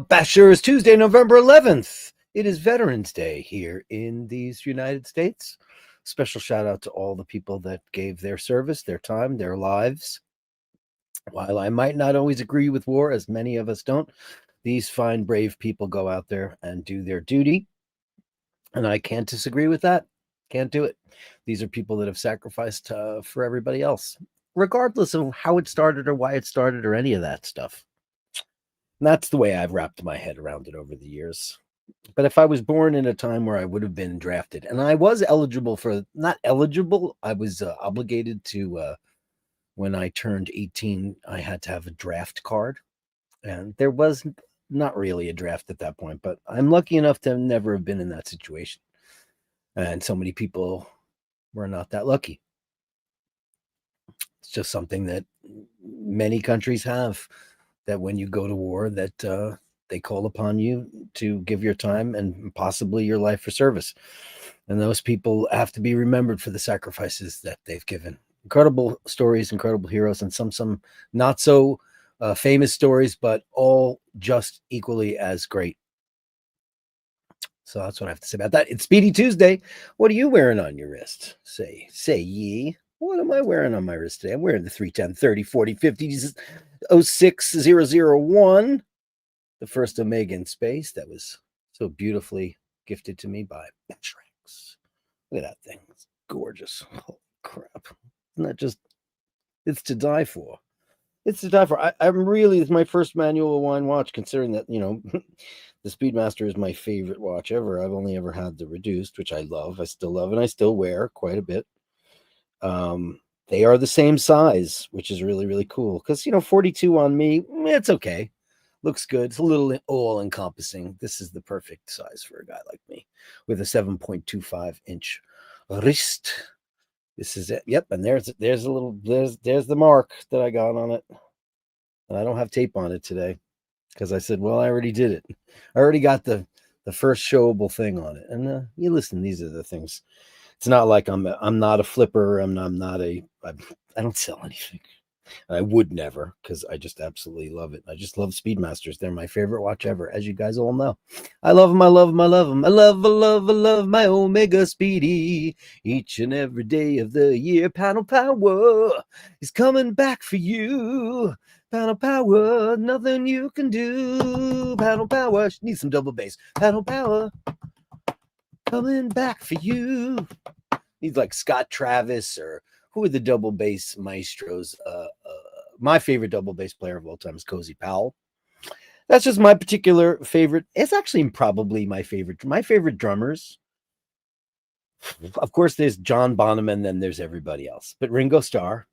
Bashers, Tuesday, November 11th. It is Veterans Day here in these United States. Special shout out to all the people that gave their service, their time, their lives. While I might not always agree with war, as many of us don't, these fine, brave people go out there and do their duty. And I can't disagree with that. Can't do it. These are people that have sacrificed for everybody else, regardless of how it started or why it started or any of that stuff. And that's the way I've wrapped my head around it over the years. But if I was born in a time where I would have been drafted, and I was eligible for, not eligible, I was obligated to, when I turned 18, I had to have a draft card. And there was not really a draft at that point, but I'm lucky enough to never have been in that situation. And so many people were not that lucky. It's just something that many countries have, that when you go to war, that they call upon you to give your time and possibly your life for service. And those people have to be remembered for the sacrifices that they've given. Incredible stories, incredible heroes, and some not so famous stories, but all just equally as great. So that's what I have to say about that. It's Speedy Tuesday. What are you wearing on your wrist? Say ye. What am I wearing on my wrist today? I'm wearing the 310 30 40 50 06001. The first Omega in space that was so beautifully gifted to me by Basherdirk. Look at that thing. It's gorgeous. Holy crap. Isn't that just, it's to die for. It's to die for. I'm really, it's my first manual wine watch, considering that, the Speedmaster is my favorite watch ever. I've only ever had the reduced, which I love. I still love, and I still wear quite a bit. They are the same size, which is really, really cool. Because, 42 on me, it's okay. Looks good. It's a little all-encompassing. This is the perfect size for a guy like me with a 7.25-inch wrist. This is it. Yep, and there's the mark that I got on it. And I don't have tape on it today because I said, well, I already did it. I already got the first showable thing on it. And you listen, these are the things. It's not like I'm not a flipper. I don't sell anything. I would never, because I just absolutely love it. I just love Speedmasters. They're my favorite watch ever, as you guys all know. I love them. I love them. I love them. I love my Omega Speedy. Each and every day of the year, Panel Power is coming back for you. Panel Power, nothing you can do. Panel Power, need some double bass. Panel Power, coming back for you. Needs like Scott Travis, or who are the double bass maestros? My favorite double bass player of all time is Cozy Powell. That's just my particular favorite. It's actually probably my favorite. My favorite drummers, of course, there's John Bonham, and then there's everybody else. But Ringo Starr.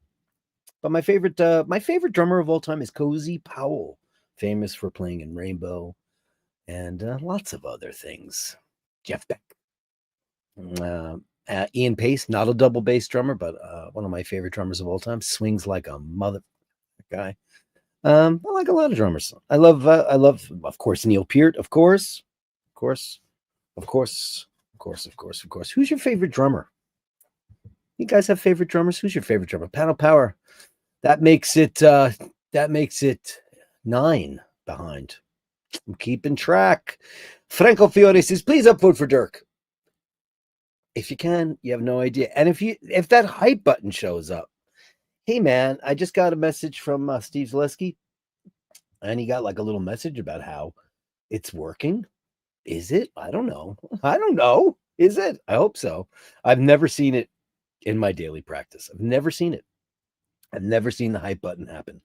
But my favorite drummer of all time is Cozy Powell, famous for playing in Rainbow and lots of other things. Jeff Beck. Ian Pace, not a double bass drummer, but one of my favorite drummers of all time. Swings like a mother guy. I like a lot of drummers. I love, of course, Neil Peart. Of course. Who's your favorite drummer? You guys have favorite drummers? Who's your favorite drummer? Panel Power. That makes it 9 behind. I'm keeping track. Franco Fiore says, please upvote for Dirk. If you can, you have no idea. And if that hype button shows up, hey man, I just got a message from Steve Zaleski, and he got like a little message about how it's working. Is it? I don't know. Is it? I hope so. I've never seen it in my daily practice. I've never seen it. I've never seen the hype button happen.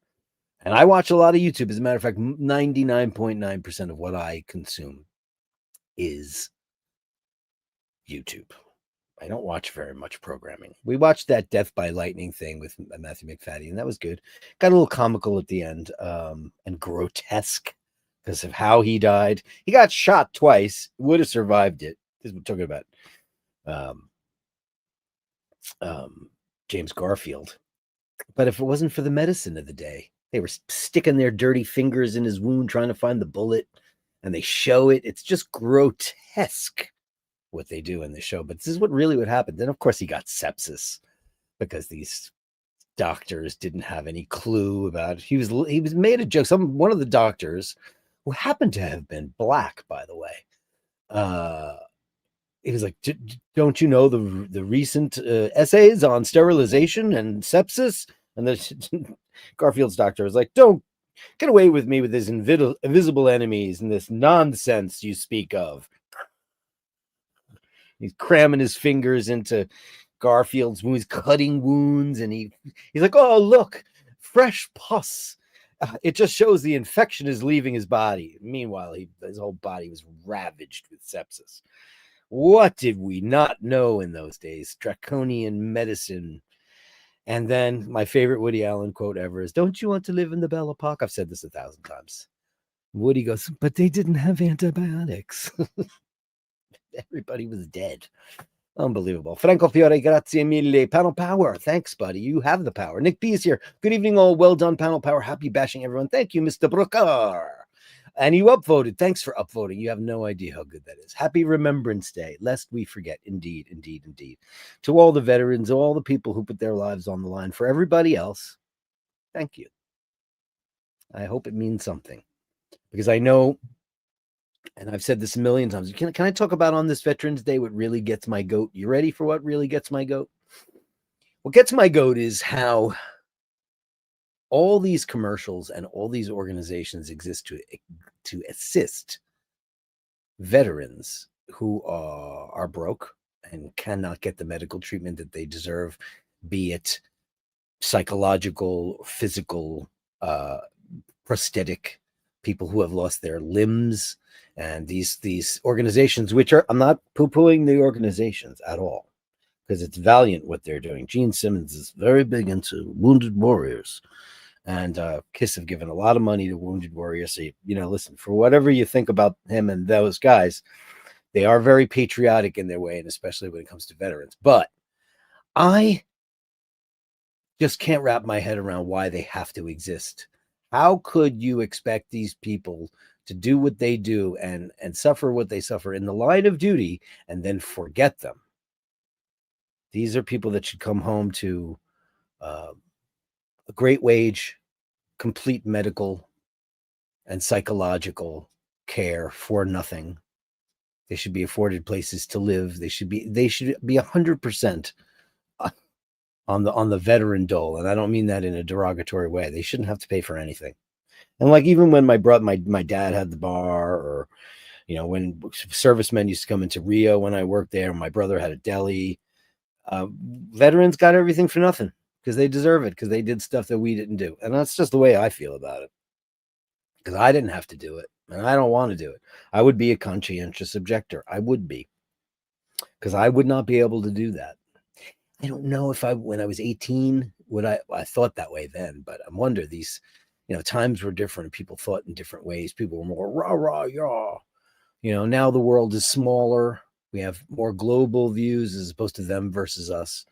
And I watch a lot of YouTube. As a matter of fact, 99.9% of what I consume is YouTube. I don't watch very much programming. We watched that Death by Lightning thing with Matthew McFadden, and that was good. Got a little comical at the end, and grotesque because of how he died. He got shot twice. Would have survived it. This is what we're talking about. James Garfield. But if it wasn't for the medicine of the day, they were sticking their dirty fingers in his wound trying to find the bullet, and they show it. It's just grotesque what they do in the show, but this is what really would happen. Then of course he got sepsis because these doctors didn't have any clue about it. He was made a joke. One of the doctors, who happened to have been black, by the way, he was like, "Don't you know the recent essays on sterilization and sepsis?" And the Garfield's doctor was like, "Don't get away with me with this invisible enemies and this nonsense you speak of." He's cramming his fingers into Garfield's wounds, cutting wounds, and he's like, "Oh, look, fresh pus. It just shows the infection is leaving his body." Meanwhile, his whole body was ravaged with sepsis. What did we not know in those days? Draconian medicine. And then my favorite Woody Allen quote ever is, "Don't you want to live in the Belle Epoque?" I've said this 1,000 times. Woody goes, "But they didn't have antibiotics." Everybody was dead. Unbelievable. Franco Fiore, grazie mille. Panel Power. Thanks, buddy. You have the power. Nick B is here. Good evening, all. Well done, Panel Power. Happy bashing, everyone. Thank you, Mr. Brooker. And you upvoted. Thanks for upvoting. You have no idea how good that is. Happy Remembrance Day, lest we forget. Indeed, indeed, indeed. To all the veterans, all the people who put their lives on the line for everybody else, thank you. I hope it means something. Because I know, and I've said this a million times, can I talk about on this Veterans Day what really gets my goat? You ready for what really gets my goat? What gets my goat is how all these commercials and all these organizations exist to assist veterans who are broke and cannot get the medical treatment that they deserve, be it psychological, physical, prosthetic, people who have lost their limbs, and these organizations, which are, I'm not poo-pooing the organizations at all, because it's valiant what they're doing. Gene Simmons is very big into wounded warriors, and KISS have given a lot of money to wounded warriors. So, listen, for whatever you think about him and those guys, they are very patriotic in their way, and especially when it comes to veterans. But I just can't wrap my head around why they have to exist. How could you expect these people to do what they do and suffer what they suffer in the line of duty and then forget them? These are people that should come home to a great wage, complete medical and psychological care for nothing. They should be afforded places to live. They should be 100% on the veteran dole, and I don't mean that in a derogatory way. They shouldn't have to pay for anything. And like, even when my dad had the bar, or when servicemen used to come into Rio when I worked there, my brother had a deli. Veterans got everything for nothing because they deserve it, because they did stuff that we didn't do. And that's just the way I feel about it, because I didn't have to do it, and I don't want to do it. I would be a conscientious objector. I would be, because I would not be able to do that. I don't know if when I was 18, I thought that way then, but I wonder, these, times were different. People thought in different ways. People were more rah, rah, yaw. Now the world is smaller. We have more global views as opposed to them versus us.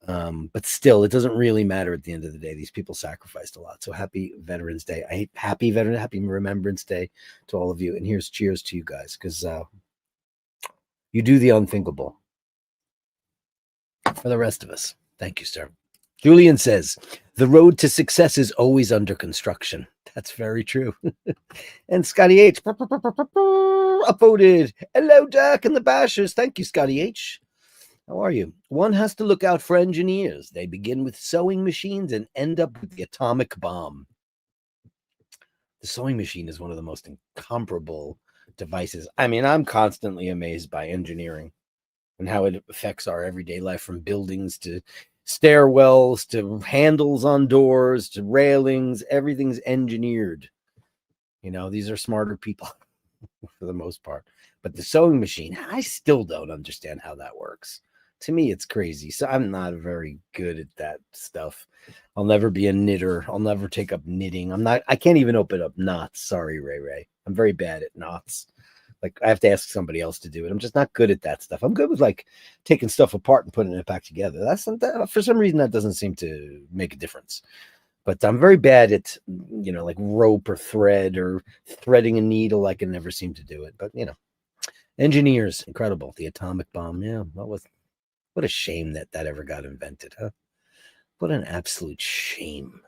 But still, it doesn't really matter at the end of the day. These people sacrificed a lot. So happy Veterans Day. Happy Remembrance Day to all of you. And here's cheers to you guys, because you do the unthinkable for the rest of us. Thank you, sir. Julian says, the road to success is always under construction. That's very true. And Scotty H upvoted. Hello, Dirk and the Bashers. Thank you, Scotty H. How are you? One has to look out for engineers. They begin with sewing machines and end up with the atomic bomb. The sewing machine is one of the most incomparable devices. I mean, I'm constantly amazed by engineering and how it affects our everyday life, from buildings to stairwells to handles on doors to railings. Everything's engineered. These are smarter people for the most part. But the sewing machine, I still don't understand how that works. To me, it's crazy. So I'm not very good at that stuff. I'll never be a knitter. I'll never take up knitting. I can't even open up knots. Sorry, Ray. I'm very bad at knots. Like, I have to ask somebody else to do it. I'm just not good at that stuff. I'm good with, like, taking stuff apart and putting it back together. That, for some reason, that doesn't seem to make a difference. But I'm very bad at, like rope or thread or threading a needle. I can never seem to do it. But, engineers, incredible. The atomic bomb. Yeah, what a shame that ever got invented, huh? What an absolute shame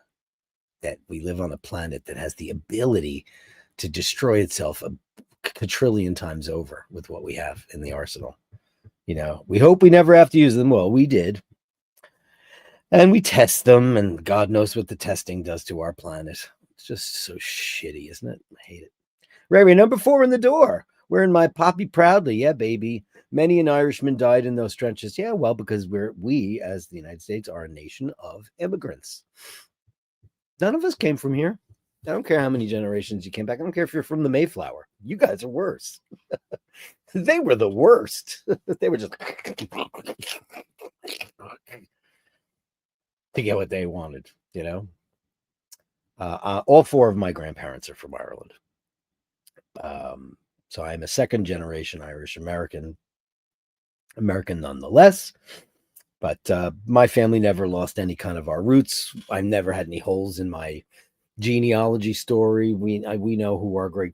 that we live on a planet that has the ability to destroy itself a quadrillion times over with what we have in the arsenal. We hope we never have to use them. Well, we did. And we test them, and God knows what the testing does to our planet. It's just so shitty, isn't it? I hate it. Ray, number 4 in the door. Wearing my poppy proudly. Yeah, baby. Many an Irishman died in those trenches. Yeah, well, because we, as the United States, are a nation of immigrants. None of us came from here. I don't care how many generations you came back. I don't care if you're from the Mayflower. You guys are worse. They were the worst. They were just to get what they wanted, all 4 of my grandparents are from Ireland. So I'm a second generation Irish American nonetheless. But my family never lost any kind of our roots. I never had any holes in my genealogy story. We know who our great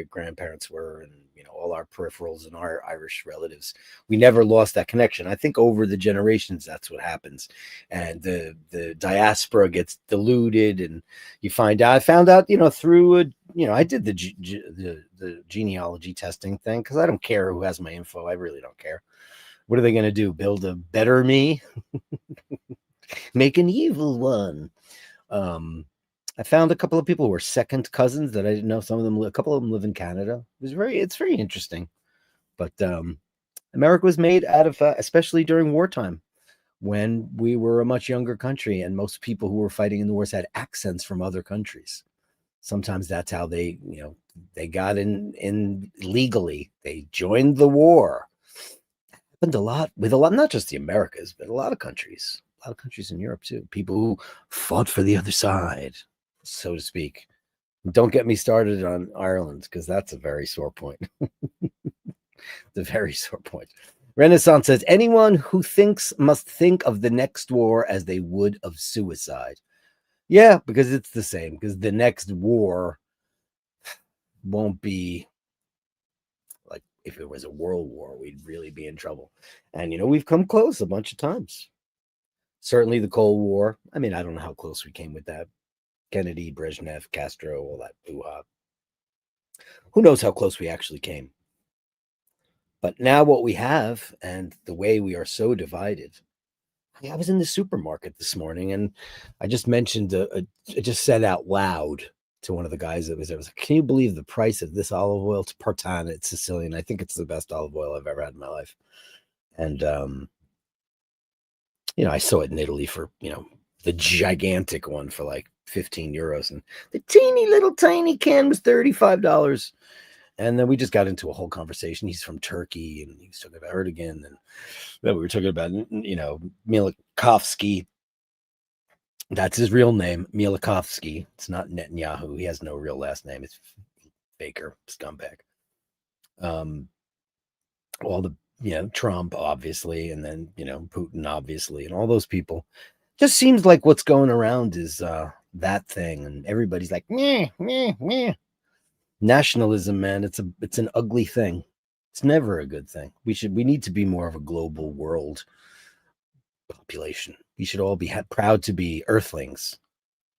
grandparents were, and all our peripherals and our Irish relatives. We never lost that connection. I think over the generations, that's what happens, and the diaspora gets diluted, and you find out. I found out, through I did the genealogy testing thing because I don't care who has my info. I really don't care. What are they going to do? Build a better me? Make an evil one? I found a couple of people who were second cousins that I didn't know. A couple of them live in Canada. It's very interesting. But America was made out of, especially during wartime, when we were a much younger country, and most people who were fighting in the wars had accents from other countries. Sometimes that's how they got in legally. They joined the war. Happened a lot, not just the Americas, but a lot of countries in Europe too. People who fought for the other side, so to speak. Don't get me started on Ireland, because that's a very sore point. The very sore point. Renaissance says, anyone who thinks must think of the next war as they would of suicide. Yeah, because it's the same, because the next war won't be like, if it was a world war, we'd really be in trouble. And, we've come close a bunch of times. Certainly the Cold War. I mean, I don't know how close we came with that. Kennedy, Brezhnev, Castro, all that hoo-ha. Who knows how close we actually came? But now what we have, and the way we are so divided. I was in the supermarket this morning, and I just mentioned, I just said out loud to one of the guys that was there, I was like, can you believe the price of this olive oil? It's Partana, it's Sicilian. I think it's the best olive oil I've ever had in my life. And, I saw it in Italy for, the gigantic one for like 15 euros. And the teeny little tiny can was $35. And then we just got into a whole conversation. He's from Turkey, and he was talking about Erdogan, and then we were talking about, Milikovsky. That's his real name, Milikovsky. It's not Netanyahu. He has no real last name. It's Baker, scumbag. All the, Trump, obviously, and then, Putin, obviously, and all those people. Just seems like what's going around is that thing, and everybody's like, meh, meh, meh. Nationalism, man, it's an ugly thing. It's never a good thing. We need to be more of a global world population. We should all be proud to be earthlings,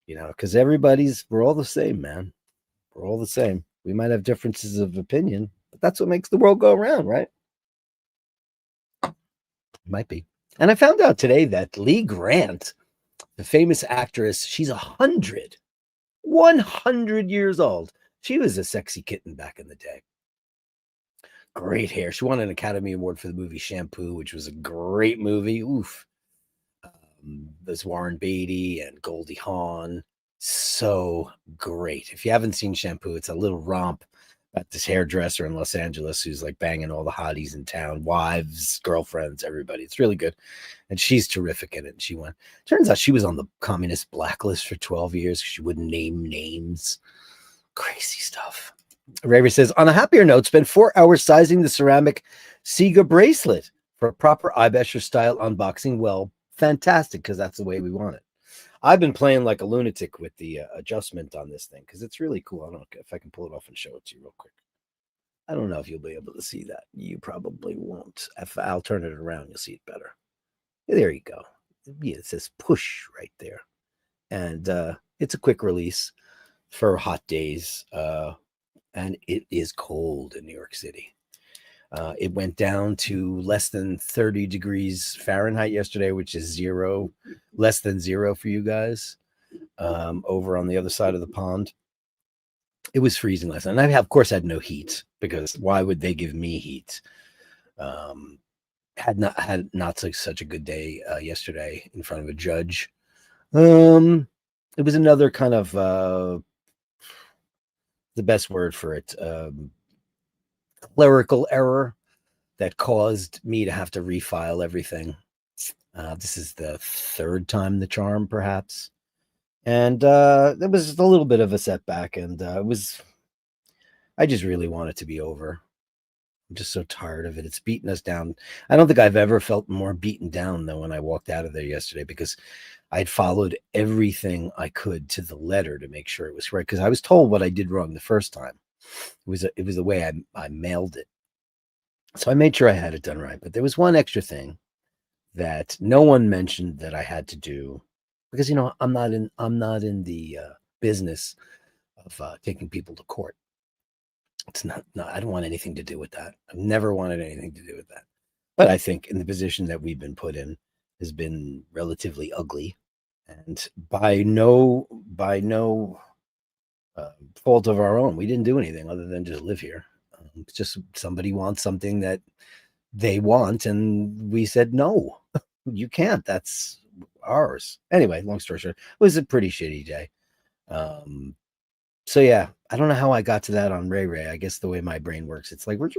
because we're all the same, man. We're all the same. We might have differences of opinion, but that's what makes the world go around, right? Might be. And I found out today that Lee Grant, the famous actress, she's 100 years old. She was a sexy kitten back in the day. Great hair. She won an Academy Award for the movie Shampoo, which was a great movie. Oof. There's Warren Beatty and Goldie Hawn. So great. If you haven't seen Shampoo, it's a little romp about this hairdresser in Los Angeles who's like banging all the hotties in town, wives, girlfriends, everybody. It's really good. And she's terrific in it. And she won. Turns out she was on the communist blacklist for 12 years. She wouldn't name names. Crazy stuff. Raver says, on a happier note, spend 4 hours sizing the ceramic Sega bracelet for a proper iBasher style unboxing. Well, fantastic, because that's the way we want it. I've been playing like a lunatic with the adjustment on this thing, because it's really cool. I don't know if I can pull it off and show it to you real quick. I don't know if you'll be able to see that. You probably won't. If I'll turn it around, you'll see it better. There you go. it says push right there. And it's a quick release for hot days. And it is cold in New York City. It went down to less than 30 degrees Fahrenheit yesterday, which is zero, less than zero for you guys over on the other side of the pond. It was freezing last night. And I, of course, had no heat because why would they give me heat? Had not such a good day yesterday in front of a judge. It was another kind of the best word for it, clerical error that caused me to have to refile everything. This is the third time the charm, perhaps. And it was just a little bit of a setback. And I just really want it to be over. I'm just so tired of it. It's beaten us down. I don't think I've ever felt more beaten down than when I walked out of there yesterday, because I'd followed everything I could to the letter to make sure it was right. Because I was told what I did wrong the first time. It was the way I mailed it. So I made sure I had it done right. But there was one extra thing that no one mentioned that I had to do, because I'm not in the business of taking people to court. It's not, I don't want anything to do with that. I've never wanted anything to do with that. But I think in the position that we've been put in has been relatively ugly, and by no fault of our own. We didn't do anything other than just live here. It's just somebody wants something that they want, and we said no, you can't. That's ours. Anyway, long story short, it was a pretty shitty day. So yeah, I don't know how I got to that on Ray. I guess the way my brain works, it's like, but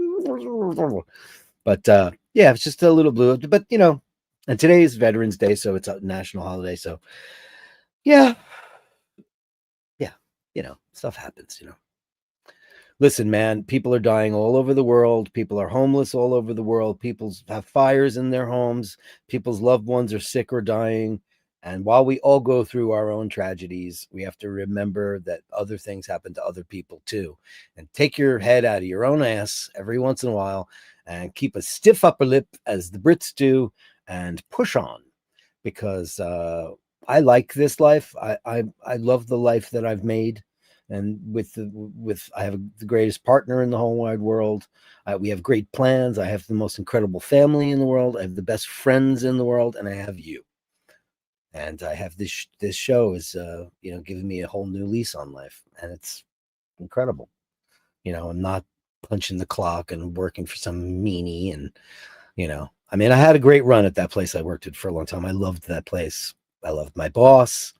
yeah, it's just a little blue. But and today is Veterans Day, so it's a national holiday. So yeah, stuff happens. Listen, man, people are dying all over the world. People are homeless all over the world. People have fires in their homes. People's loved ones are sick or dying. And while we all go through our own tragedies, we have to remember that other things happen to other people too. And take your head out of your own ass every once in a while and keep a stiff upper lip, as the Brits do, and push on. Because I like this life. I love the life that I've made. And I have the greatest partner in the whole wide world. We have great plans. I have the most incredible family in the world. I have the best friends in the world, and I have you. And I have this show is giving me a whole new lease on life, and it's incredible. I'm not punching the clock and working for some meanie, and I mean, I had a great run at that place I worked at for a long time. I loved that place. I loved my boss.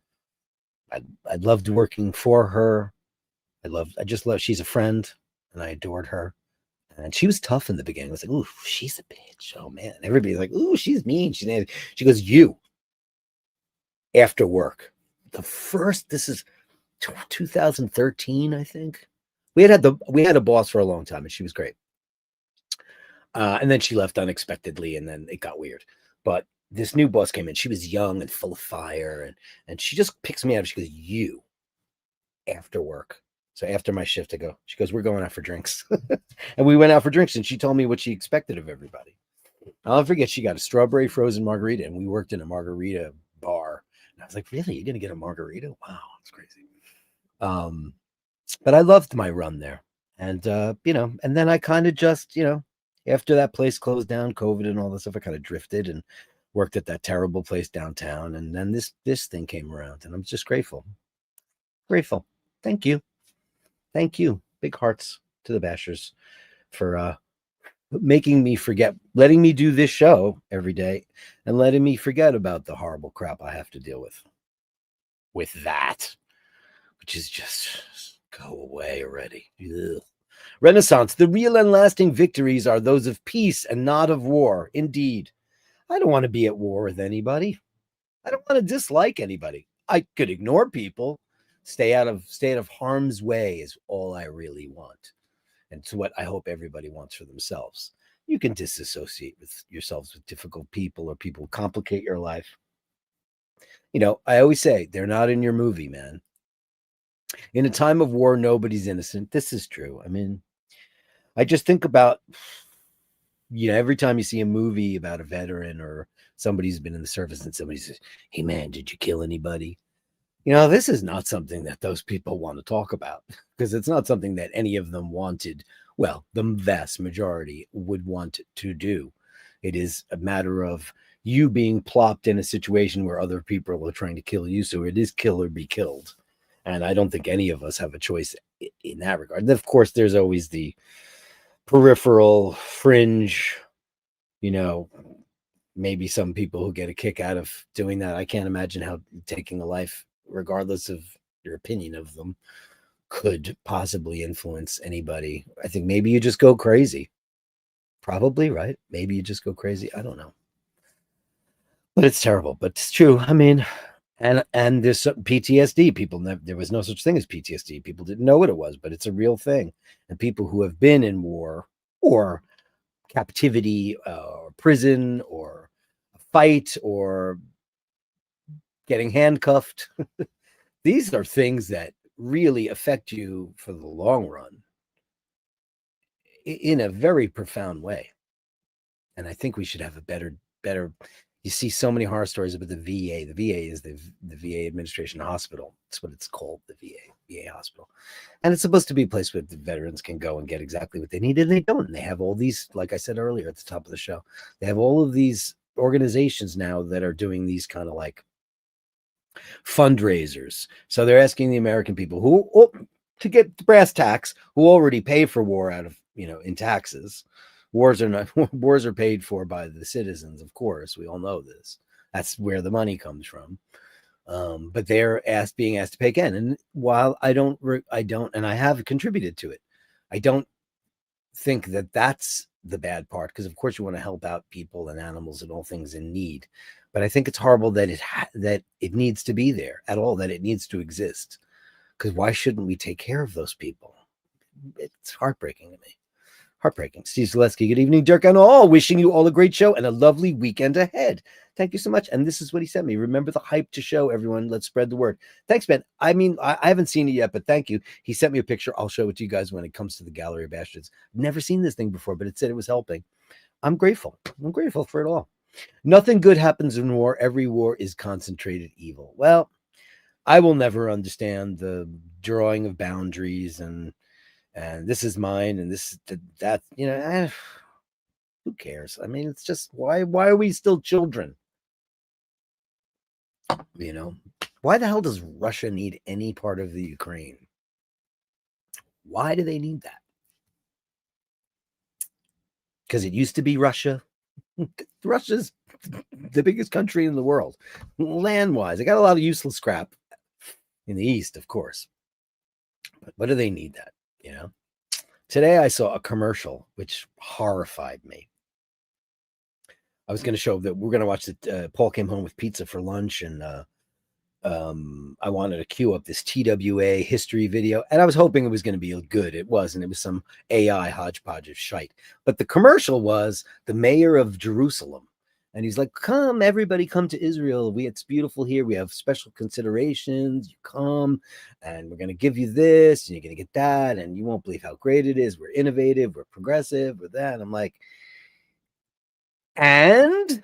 I loved working for her. I just love, she's a friend, and I adored her. And she was tough in the beginning. I was like, ooh, she's a bitch. Oh man. Everybody's like, ooh, she's mean. She goes, you, after work. This is 2013, I think. We had a boss for a long time, and she was great. And then she left unexpectedly, and then it got weird. But this new boss came in. She was young and full of fire, and she just picks me up. She goes, you, after work. So after my shift, she goes, we're going out for drinks. And we went out for drinks, and she told me what she expected of everybody. I'll never forget, she got a strawberry frozen margarita, and we worked in a margarita bar. And I was like, really? You're going to get a margarita? Wow, that's crazy. But I loved my run there. And, and then I kind of just, after that place closed down, COVID and all this stuff, I kind of drifted and worked at that terrible place downtown. And then this thing came around, and I'm just grateful. Grateful. Thank you. Thank you. Big hearts to the Bashers for making me forget, letting me do this show every day, and letting me forget about the horrible crap I have to deal with that, which is just go away already. Ugh. Renaissance. The real and lasting victories are those of peace and not of war. Indeed. I don't want to be at war with anybody. I don't want to dislike anybody. I could ignore people. Stay out of harm's way is all I really want. And it's what I hope everybody wants for themselves. You can disassociate with yourselves with difficult people, or people complicate your life. I always say, they're not in your movie, man. In a time of war, nobody's innocent. This is true. I mean, I just think about every time you see a movie about a veteran or somebody who's been in the service and somebody says, "Hey man, did you kill anybody?" This is not something that those people want to talk about because it's not something that any of them wanted. Well, the vast majority would want to do. It is a matter of you being plopped in a situation where other people are trying to kill you. So it is kill or be killed. And I don't think any of us have a choice in that regard. And of course, there's always the peripheral fringe, you know, maybe some people who get a kick out of doing that. I can't imagine how taking a life, regardless of your opinion of them, could possibly influence anybody. I think maybe you just go crazy. Probably, right? Maybe you just go crazy. I don't know. But it's terrible, but it's true. I mean, and there's some PTSD. There was no such thing as PTSD. People didn't know what it was, but it's a real thing. And people who have been in war or captivity or prison or a fight or getting handcuffed, these are things that really affect you for the long run in a very profound way. And I think we should have a better. You see so many horror stories about the VA. The VA is the VA Administration Hospital. That's what it's called, the VA hospital. And it's supposed to be a place where the veterans can go and get exactly what they need, and they don't. And they have all these, like I said earlier at the top of the show, they have all of these organizations now that are doing these kind of like fundraisers. So they're asking the American people to get the brass tacks, who already pay for war out of, in taxes. Wars are paid for by the citizens, of course. We all know this. That's where the money comes from. But they're being asked to pay again. And while I don't, and I have contributed to it, I don't think that that's the bad part, because of course you want to help out people and animals and all things in need. But I think it's horrible that it needs to be there at all, that it needs to exist. Because why shouldn't we take care of those people? It's heartbreaking to me. Heartbreaking. Steve Zaleski, good evening, Dirk, and all. Wishing you all a great show and a lovely weekend ahead. Thank you so much. And this is what he sent me. Remember the hype to show, everyone. Let's spread the word. Thanks, Ben. I mean, I haven't seen it yet, but thank you. He sent me a picture. I'll show it to you guys when it comes to the Gallery of Bastards. Never seen this thing before, but it said it was helping. I'm grateful. I'm grateful for it all. Nothing good happens in war. Every war is concentrated evil. Well, I will never understand the drawing of boundaries and this is mine and this that, who cares? I mean, it's just why are we still children? Why the hell does Russia need any part of the Ukraine? Why do they need that? Because it used to be Russia. Russia's the biggest country in the world, land-wise. They got a lot of useless crap in the East, of course. But what do they need that? Today I saw a commercial which horrified me. I was going to show that we're going to watch that. Paul came home with pizza for lunch, and I wanted to queue up this TWA history video, and I was hoping it was going to be good. It wasn't. It was some AI hodgepodge of shite. But the commercial was the mayor of Jerusalem. And he's like, come, everybody come to Israel. It's beautiful here. We have special considerations. You come and we're going to give you this and you're going to get that. And you won't believe how great it is. We're innovative. We're progressive. We're that. And I'm like, and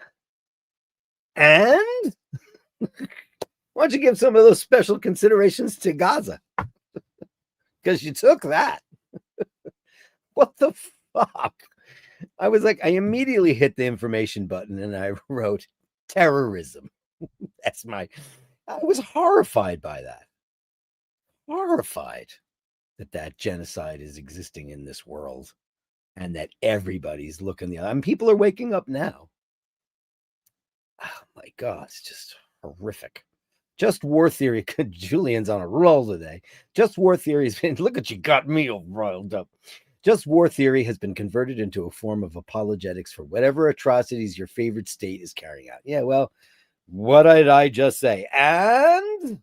why don't you give some of those special considerations to Gaza? Because you took that. What the fuck? I was like, I immediately hit the information button and I wrote terrorism. I was horrified by that. Horrified that genocide is existing in this world and that everybody's looking the other. I mean, people are waking up now. Oh my God, it's just horrific. Just War Theory. Julian's on a roll today. Just War Theory has been, look at you, got me all riled up. Just War Theory has been converted into a form of apologetics for whatever atrocities your favorite state is carrying out. Yeah, well, what did I just say? And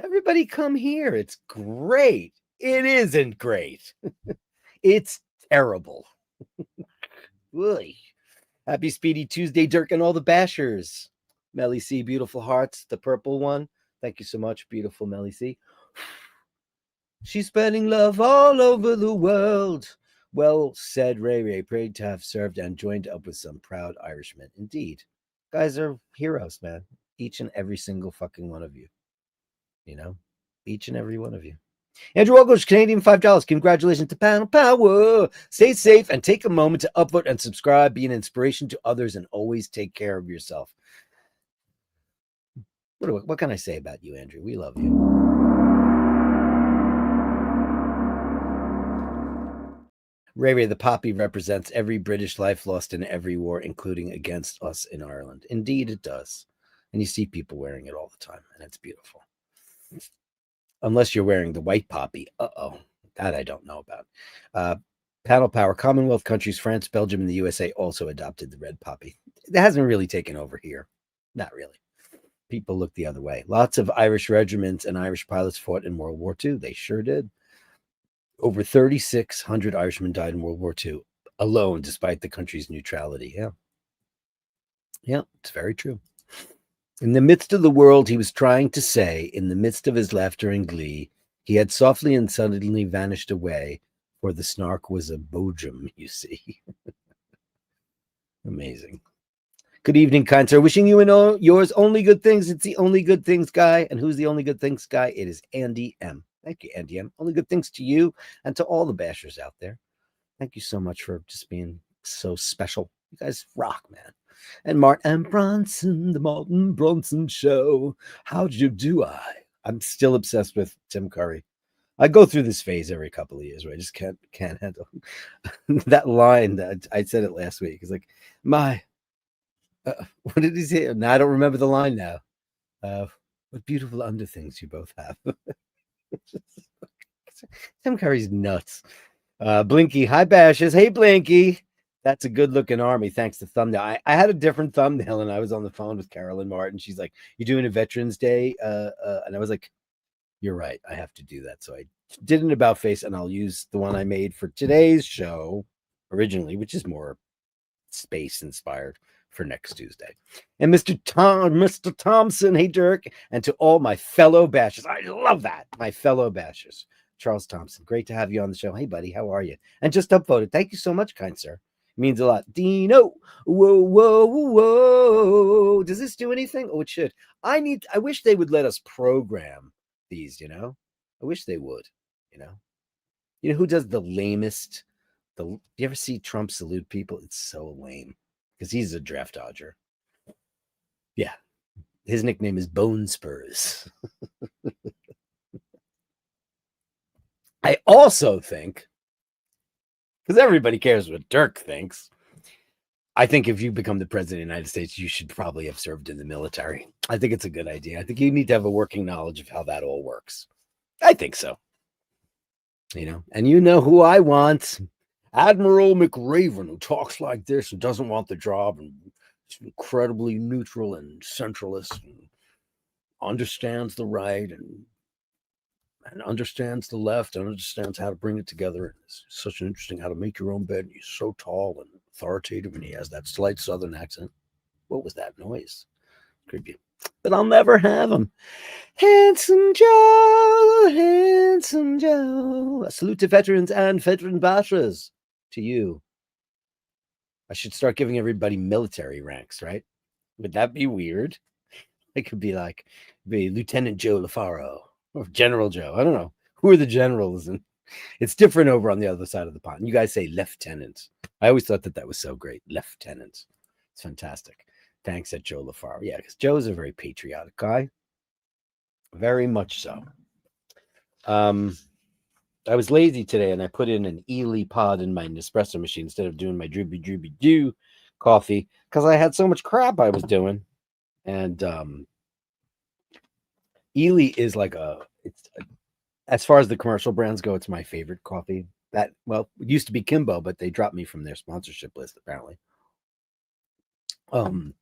everybody come here. It's great. It isn't great. It's terrible. Happy Speedy Tuesday, Dirk, and all the bashers. Melly C, beautiful hearts, the purple one. Thank you so much, beautiful Melly C. She's spreading love all over the world. Well said, Ray Ray. Prayed to have served and joined up with some proud Irishmen. Indeed. Guys are heroes, man. Each and every single fucking one of you. You know? Each and every one of you. Andrew Ogles, Canadian $5. Congratulations to Panel Power. Stay safe and take a moment to upvote and subscribe. Be an inspiration to others and always take care of yourself. What can I say about you, Andrew? We love you. Ray Ray the Poppy represents every British life lost in every war, including against us in Ireland. Indeed, it does. And you see people wearing it all the time, and it's beautiful. Unless you're wearing the white poppy. Uh-oh. That I don't know about. Panel Power. Commonwealth countries, France, Belgium, and the USA also adopted the red poppy. It hasn't really taken over here. Not really. People look the other way. Lots of Irish regiments and Irish pilots fought in World War II. They sure did. Over 3,600 Irishmen died in World War II alone, despite the country's neutrality. Yeah. Yeah, it's very true. In the midst of the world he was trying to say, in the midst of his laughter and glee, he had softly and suddenly vanished away, for the snark was a Boojum, you see. Amazing. Good evening, kind sir. Wishing you and all yours only good things. It's the Only Good Things guy. And who's the Only Good Things guy? It is Andy M. Thank you, Andy M. Only good things to you and to all the bashers out there. Thank you so much for just being so special. You guys rock, man. And Martin Bronson, the Martin Bronson Show. How'd you do? I'm still obsessed with Tim Curry. I go through this phase every couple of years where I just can't handle that line that I said it last week. It's like, what did he say? Now I don't remember the line now. What beautiful underthings you both have. Tim Curry's nuts. Blinky, hi Bashes. Hey Blinky. That's a good looking army. Thanks to thumbnail. I had a different thumbnail and I was on the phone with Carolyn Martin. She's like, "You doing a Veterans Day?" And I was like, "You're right. I have to do that." So I did an about face and I'll use the one I made for today's show originally, which is more space inspired, for next Tuesday. And Mr. Thompson, hey Dirk, and to all my fellow bashers. I love that. My fellow bashers. Charles Thompson, great to have you on the show. Hey buddy, how are you? And just upvoted. Thank you so much, kind sir. It means a lot. Dino. Whoa, whoa, whoa. Does this do anything? Oh, it should. I wish they would let us program these, you know? I wish they would, you know? You know who does the lamest? You ever see Trump salute people? It's so lame because he's a draft dodger. Yeah. His nickname is Bone Spurs. I also think, because everybody cares what Dirk thinks, I think if you become the president of the United States, you should probably have served in the military. I think it's a good idea. I think you need to have a working knowledge of how that all works. I think so. You know, and you know who I want. Admiral McRaven, who talks like this and doesn't want the job and is incredibly neutral and centralist and understands the right and understands the left and understands how to bring it together. And it's such an interesting how to make your own bed. And he's so tall and authoritative and he has that slight southern accent. What was that noise? Creepy. But I'll never have him. Handsome Joe, Handsome Joe. A salute to veterans and veteran bashers. To you. I should start giving everybody military ranks, right? Would that be weird? It could be like Lieutenant Joe LaFaro or General Joe. I don't know. Who are the generals? And it's different over on the other side of the pond. You guys say lieutenant. I always thought that was so great. Lieutenant. It's fantastic. Thanks at Joe LaFaro. Yeah, because Joe's a very patriotic guy. Very much so. I was lazy today and I put in an Ely pod in my Nespresso machine instead of doing my droopy doo coffee because I had so much crap I was doing. And Ely is like as far as the commercial brands go, it's my favorite coffee. It used to be Kimbo, but they dropped me from their sponsorship list apparently. Man,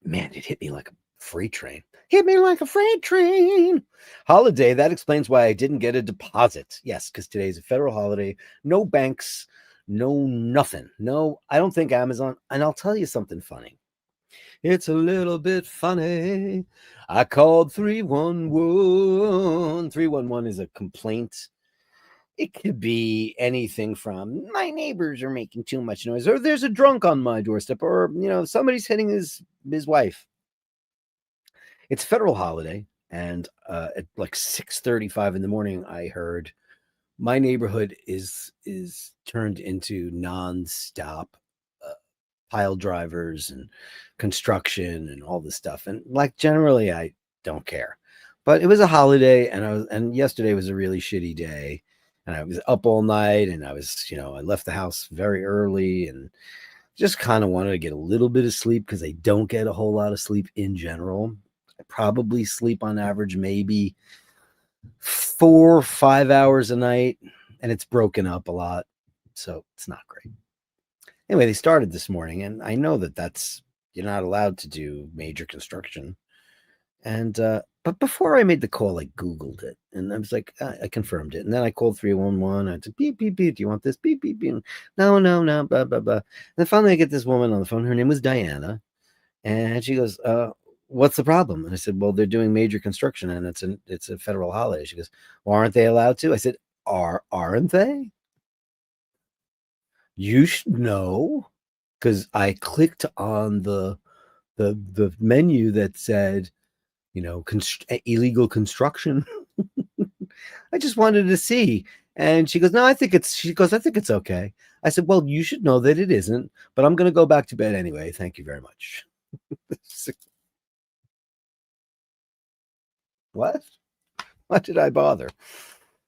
it hit me like a freight train. Hit me like a freight train. Holiday. That explains why I didn't get a deposit. Yes, because today's a federal holiday. No banks, no nothing. No, I don't think Amazon. And I'll tell you something funny. It's a little bit funny. I called 311. 311 is a complaint It could be anything from my neighbors are making too much noise, or there's a drunk on my doorstep, or somebody's hitting his wife. It's a federal holiday, and at like 6:35 in the morning, I heard my neighborhood is turned into nonstop uh, pile drivers and construction and all this stuff. And like generally, I don't care, but it was a holiday, and yesterday was a really shitty day, and I was up all night, and I left the house very early, and just kind of wanted to get a little bit of sleep because I don't get a whole lot of sleep in general. I probably sleep on average maybe 4 or 5 hours a night, and it's broken up a lot, so it's not great. Anyway, they started this morning, and I know that's you're not allowed to do major construction. And but before I made the call, I Googled it, and I was like, I confirmed it, and then I called 311. I said, beep beep beep. Do you want this? Beep beep beep. No, no, no. Blah blah blah. And then finally, I get this woman on the phone. Her name was Diana, and she goes, "What's the problem?" And I said, "Well, they're doing major construction, and it's a federal holiday." She goes, "Well, aren't they allowed to?" I said, "Aren't they? You should know." Because I clicked on the menu that said, illegal construction. I just wanted to see. And she goes, "No, I think it's okay." I said, "Well, you should know that it isn't, but I'm going to go back to bed anyway. Thank you very much." What? Why did I bother?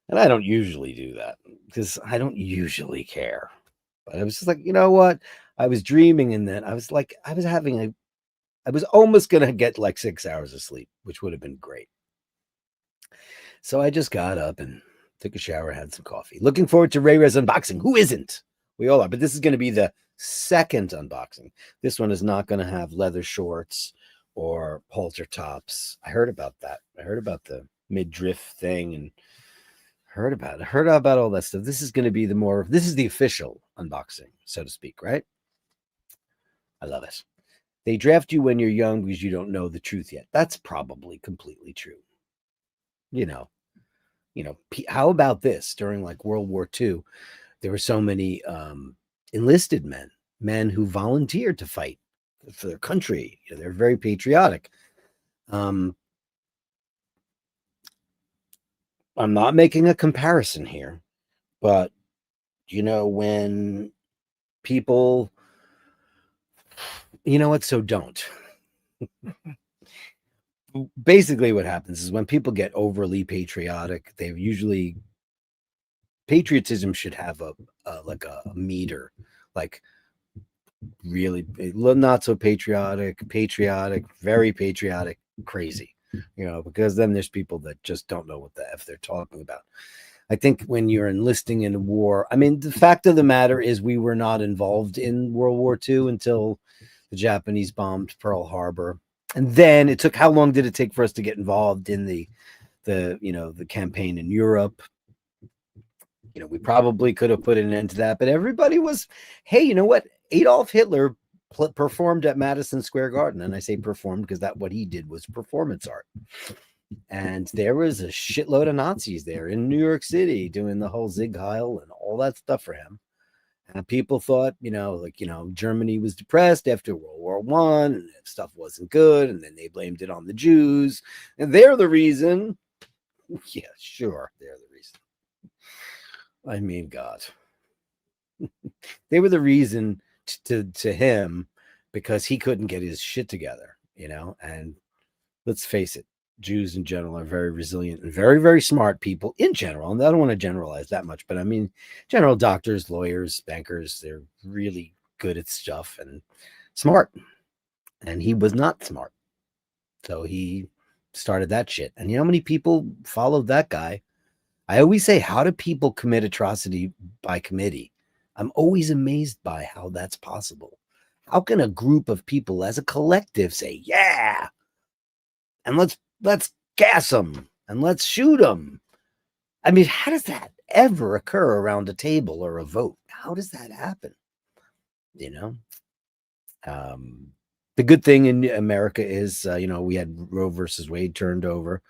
And I don't usually do that because I don't usually care. But I was just like, you know what? I was dreaming, and then I was like, I was almost going to get like 6 hours of sleep, which would have been great. So I just got up and took a shower, had some coffee. Looking forward to Ray Ray's unboxing. Who isn't? We all are. But this is going to be the second unboxing. This one is not going to have leather shorts or halter tops. I heard about that. I heard about the midriff thing and heard about all that stuff. This is going to be this is the official unboxing, so to speak, right? I love it. They draft you when you're young because you don't know the truth yet. That's probably completely true. You know, how about this? During like World War II, there were so many enlisted men who volunteered to fight for their country. They're very patriotic. I'm not making a comparison here, but when people, you know what? So don't. Basically, what happens is when people get overly patriotic, they usually patriotism should have a like a meter, like really not so patriotic, very patriotic, crazy, because then there's people that just don't know what the F they're talking about. I think when you're enlisting in a war, I mean, the fact of the matter is we were not involved in World War II until the Japanese bombed Pearl Harbor. And then how long did it take for us to get involved in the campaign in Europe? We probably could have put an end to that, but everybody was, hey, you know what? Adolf Hitler performed at Madison Square Garden. And I say performed because what he did was performance art. And there was a shitload of Nazis there in New York City doing the whole Sieg Heil and all that stuff for him. And people thought, Germany was depressed after World War One, and stuff wasn't good, and then they blamed it on the Jews, and they're the reason. Yeah, sure, they're the reason. I mean, God, they were the reason to him because he couldn't get his shit together, And let's face it, Jews in general are very resilient and very, very smart people in general. And I don't want to generalize that much, but I mean, general doctors, lawyers, bankers, they're really good at stuff and smart. And he was not smart. So he started that shit. And you know how many people followed that guy? I always say, how do people commit atrocity by committee? I'm always amazed by how that's possible. How can a group of people as a collective say, yeah, and let's gas them and let's shoot them? I mean, how does that ever occur around a table or a vote? How does that happen? The good thing in America is, we had Roe versus Wade turned over.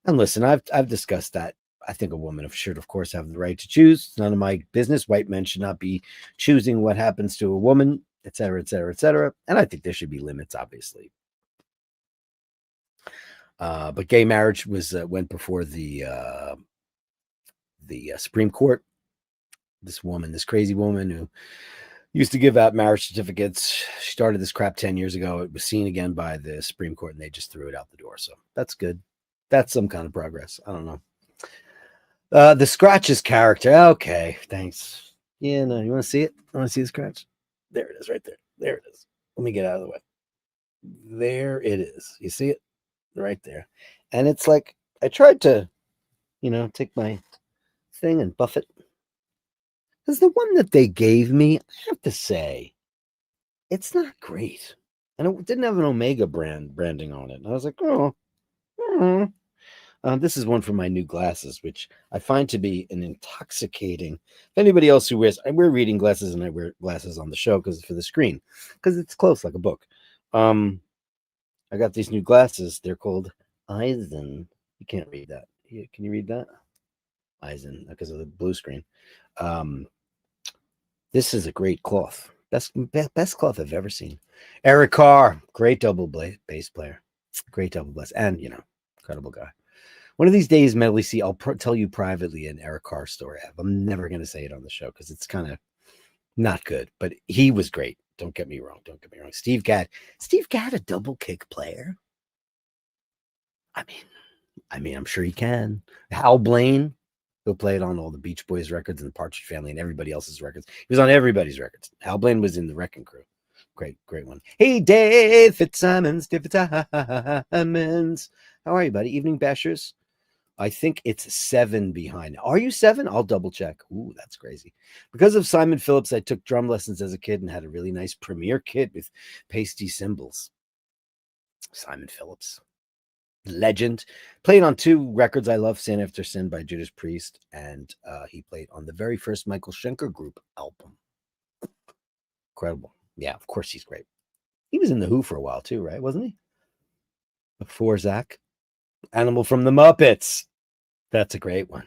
And listen, I've discussed that I think a woman should, of course, have the right to choose. It's none of my business. White men should not be choosing what happens to a woman, et cetera, et cetera, et cetera. And I think there should be limits, obviously. But gay marriage was went before the Supreme Court. This woman, this crazy woman who used to give out marriage certificates, she started this crap 10 years ago. It was seen again by the Supreme Court, and they just threw it out the door. So that's good. That's some kind of progress. I don't know. The Scratch's character. Okay, thanks. Yeah, no, you want to see it? You want to see the Scratch? There it is, right there. There it is. Let me get out of the way. There it is. You see it? Right there. And it's like, I tried to, take my thing and buff it. Because the one that they gave me, I have to say, it's not great. And it didn't have an Omega branding on it. And I was like, oh. This is one for my new glasses, which I find to be an intoxicating. If anybody else who wears, I wear reading glasses and I wear glasses on the show because for the screen, because it's close like a book. I got these new glasses. They're called Eisen. You can't read that. Can you read that? Eisen, because of the blue screen. This is a great cloth. Best cloth I've ever seen. Eric Carr, great double bass player. Great double bass. And, incredible guy. One of these days, Medley C, I'll tell you privately an Eric Carr story. I'm never going to say it on the show because it's kind of not good, but he was great. Don't get me wrong. Steve Gadd, a double kick player. I mean, I'm sure he can. Hal Blaine, he'll play it on all the Beach Boys records and the Partridge Family and everybody else's records. He was on everybody's records. Hal Blaine was in the Wrecking Crew. Great one. Hey, Dave Fitzsimons. How are you, buddy? Evening Bashers. I think it's 7 behind. Are you 7? I'll double check. Ooh, that's crazy. Because of Simon Phillips, I took drum lessons as a kid and had a really nice Premier kit with pasty cymbals. Simon Phillips. Legend. Played on 2 records I love, Sin After Sin by Judas Priest, and he played on the very first Michael Schenker Group album. Incredible. Yeah, of course he's great. He was in The Who for a while too, right? Wasn't he? Before Zach. Animal from the Muppets. That's a great one.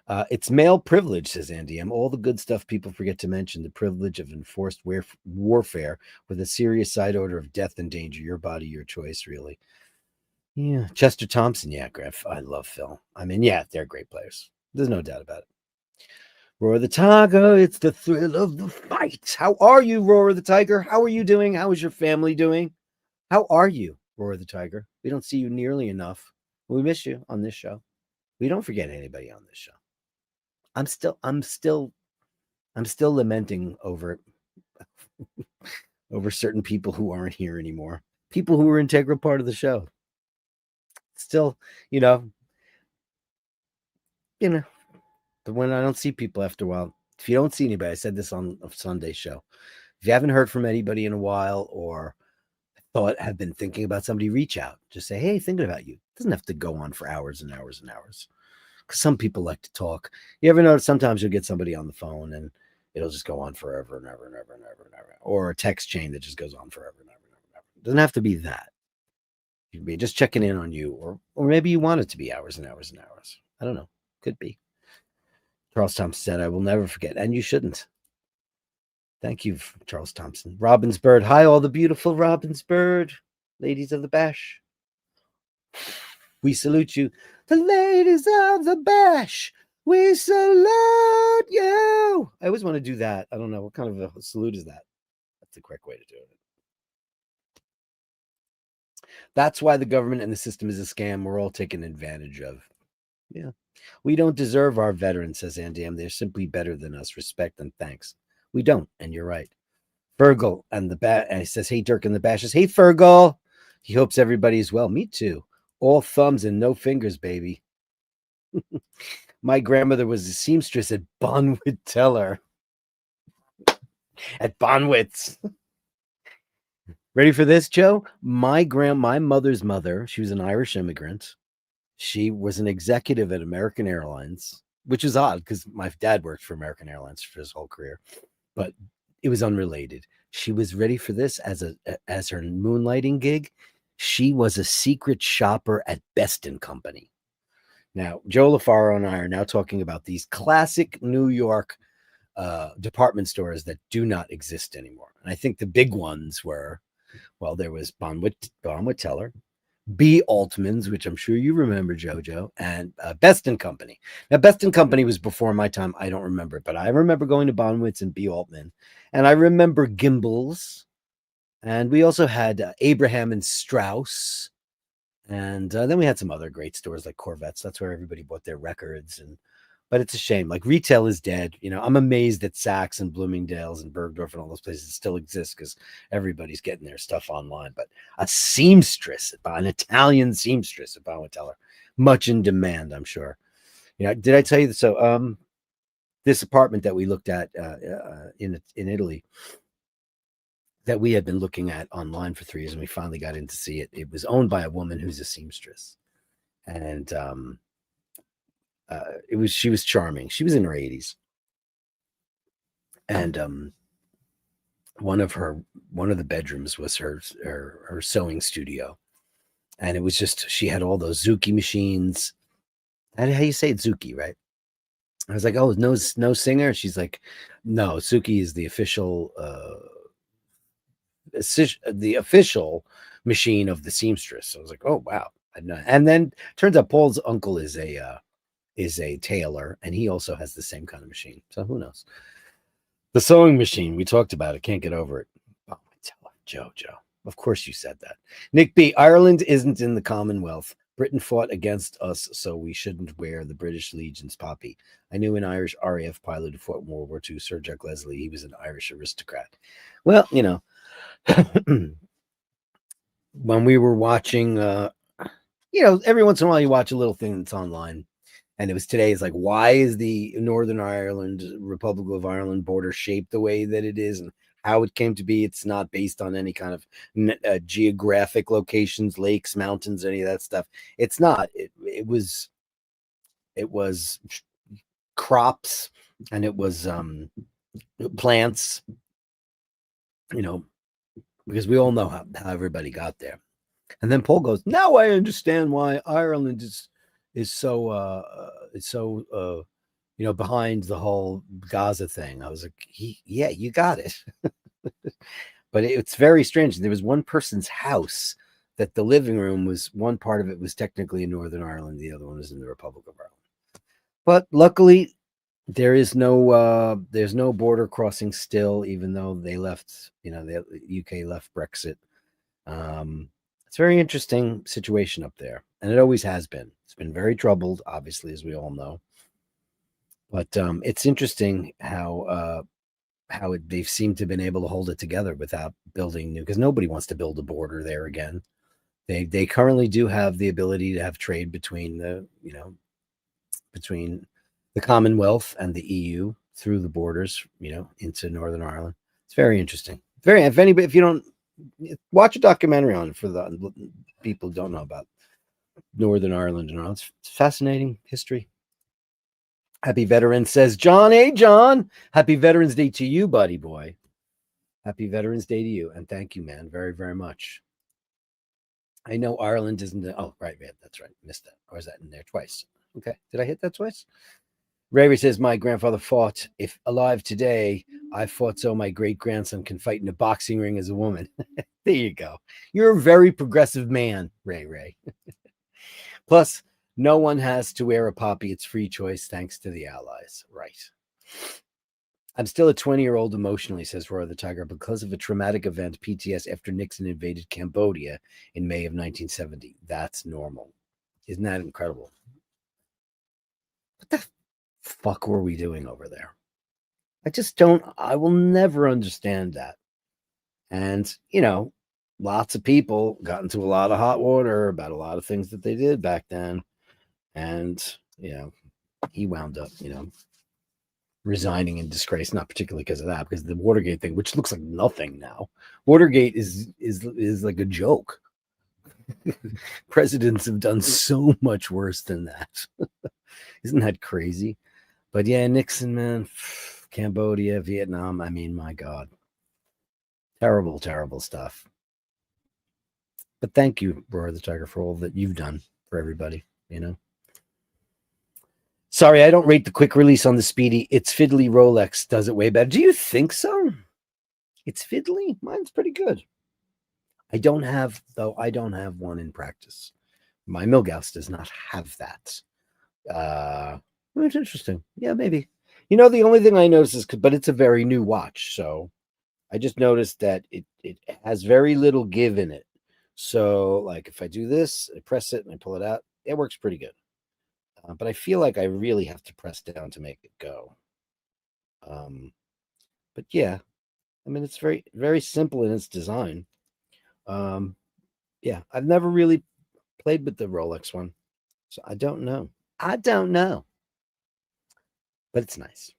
It's male privilege, says Andy M. All the good stuff people forget to mention. The privilege of enforced warfare with a serious side order of death and danger. Your body, your choice, really. Yeah. Chester Thompson. Yeah, Griff. I love Phil. I mean, yeah, they're great players. There's no doubt about it. Roar the Tiger. It's the thrill of the fight. How are you, Roar the Tiger? How are you doing? How is your family doing? How are you, Roar the Tiger? We don't see you nearly enough. We miss you on this show. We don't forget anybody on this show. I'm still lamenting over certain people who aren't here anymore. People who were an integral part of the show. Still, but when I don't see people after a while, if you don't see anybody, I said this on a Sunday show. If you haven't heard from anybody in a while or have been thinking about somebody, reach out. Just say, hey, thinking about you. It doesn't have to go on for hours and hours and hours. Because some people like to talk. You ever notice sometimes you'll get somebody on the phone and it'll just go on forever and ever and ever and ever and ever. Or a text chain that just goes on forever and ever and ever and ever. It doesn't have to be that. You can be just checking in on you. Or maybe you want it to be hours and hours and hours. I don't know. Could be. Charles Thompson said, I will never forget. And you shouldn't. Thank you, Charles Thompson. Robin's Bird. Hi, all the beautiful Robin's Bird. Ladies of the Bash. We salute you. The ladies of the Bash. We salute you. I always want to do that. I don't know. What kind of a salute is that? That's the correct way to do it. That's why the government and the system is a scam we're all taken advantage of. Yeah. We don't deserve our veterans, says Andy M. They're simply better than us. Respect and thanks. We don't, and you're right. Fergal and he says, hey, Dirk and the Bashes. Hey, Fergal. He hopes everybody's well. Me too. All thumbs and no fingers, baby. My grandmother was a seamstress at Bonwit Teller. At Bonwit's. Ready for this, Joe? My mother's mother, she was an Irish immigrant. She was an executive at American Airlines, which is odd because my dad worked for American Airlines for his whole career, but it was unrelated. She was ready for this as her moonlighting gig. She was a secret shopper at Best & Company. Now, Joe LaFaro and I are now talking about these classic New York department stores that do not exist anymore. And I think the big ones were, well, there was Bonwit Teller, B. Altman's, which I'm sure you remember, JoJo, and Best and Company. Now, Best and Company was before my time. I don't remember it, but I remember going to Bonwit's and B. Altman. And I remember Gimbals. And we also had Abraham and Strauss. And then we had some other great stores like Corvettes. That's where everybody bought their records. But it's a shame. Like retail is dead. You know, I'm amazed that Saks and Bloomingdale's and Bergdorf and all those places still exist because everybody's getting their stuff online. But a seamstress, an Italian seamstress at Bonwiteller, much in demand, I'm sure. You know, did I tell you this? So, this apartment that we looked at in Italy, that we had been looking at online for 3 years, and we finally got in to see it. It was owned by a woman who's a seamstress, and she was charming. She was in her 80s, and one of the bedrooms was her sewing studio, and it was just, she had all those Zuki machines. How you say it? Zuki, right? I was like, oh, no singer. She's like, no, Zuki is the official machine of the seamstress. So I was like, oh wow. And then turns out Paul's uncle is a tailor, and he also has the same kind of machine. So who knows? The sewing machine, we talked about it. Can't get over it. Oh, Joe. Of course you said that. Nick B. Ireland isn't in the Commonwealth. Britain fought against us, so we shouldn't wear the British Legion's poppy. I knew an Irish RAF pilot who fought in World War II, Sir Jack Leslie. He was an Irish aristocrat. Well, you know, when we were watching, every once in a while you watch a little thing that's online. And it was today, it's like, why is the Northern Ireland, Republic of Ireland border shaped the way that it is, and how it came to be? It's not based on any kind of geographic locations, lakes, mountains, any of that stuff. It's not. It was crops, and it was plants, because we all know how everybody got there. And then Paul goes, now I understand why Ireland is so behind the whole Gaza thing. I was like, yeah, you got it. But it's very strange. There was one person's house that the living room was, one part of it was technically in Northern Ireland, the other one was in the Republic of Ireland. But luckily, there's no border crossing still, even though they left, the UK left Brexit. It's a very interesting situation up there, and it always has been. It's been very troubled, obviously, as we all know. But it's interesting how they've seemed to have been able to hold it together without building new, because nobody wants to build a border there again. They currently do have the ability to have trade between the Commonwealth and the EU through the borders, into Northern Ireland. It's very interesting. If you don't watch a documentary on it, for the people who don't know about Northern Ireland and all, it's fascinating history. Happy Veterans, says John. Hey, John. Happy Veterans Day to you, buddy boy. Happy Veterans Day to you. And thank you, man, very, very much. I know Ireland isn't. Oh, right, man. That's right. Missed that. Or is that in there twice? Okay. Did I hit that twice? Ray says, my grandfather fought. If alive today, I fought so my great-grandson can fight in a boxing ring as a woman. There you go. You're a very progressive man, Ray. Plus, no one has to wear a poppy. It's free choice thanks to the Allies. Right. I'm still a 20-year-old emotionally, says Roy the Tiger, because of a traumatic event, PTS, after Nixon invaded Cambodia in May of 1970. That's normal. Isn't that incredible? What the fuck were we doing over there? I will never understand that. And, lots of people got into a lot of hot water about a lot of things that they did back then. And, he wound up, resigning in disgrace, not particularly because of that, because the Watergate thing, which looks like nothing now. Watergate is like a joke. Presidents have done so much worse than that. Isn't that crazy? But yeah, Nixon, man, Cambodia, Vietnam. I mean, my God. Terrible, terrible stuff. But thank you, Roar the Tiger, for all that you've done for everybody, Sorry, I don't rate the quick release on the Speedy. It's fiddly. Rolex does it way better. Do you think so? It's fiddly. Mine's pretty good. I don't have one in practice. My Milgauss does not have that. It's interesting. Yeah, maybe. The only thing I noticed is, but it's a very new watch, so I just noticed that it has very little give in it. So, like, if I do this, I press it and I pull it out, it works pretty good. But I feel like I really have to press down to make it go. But yeah, I mean, it's very, very simple in its design. Yeah, I've never really played with the Rolex one, so I don't know. I don't know, but it's nice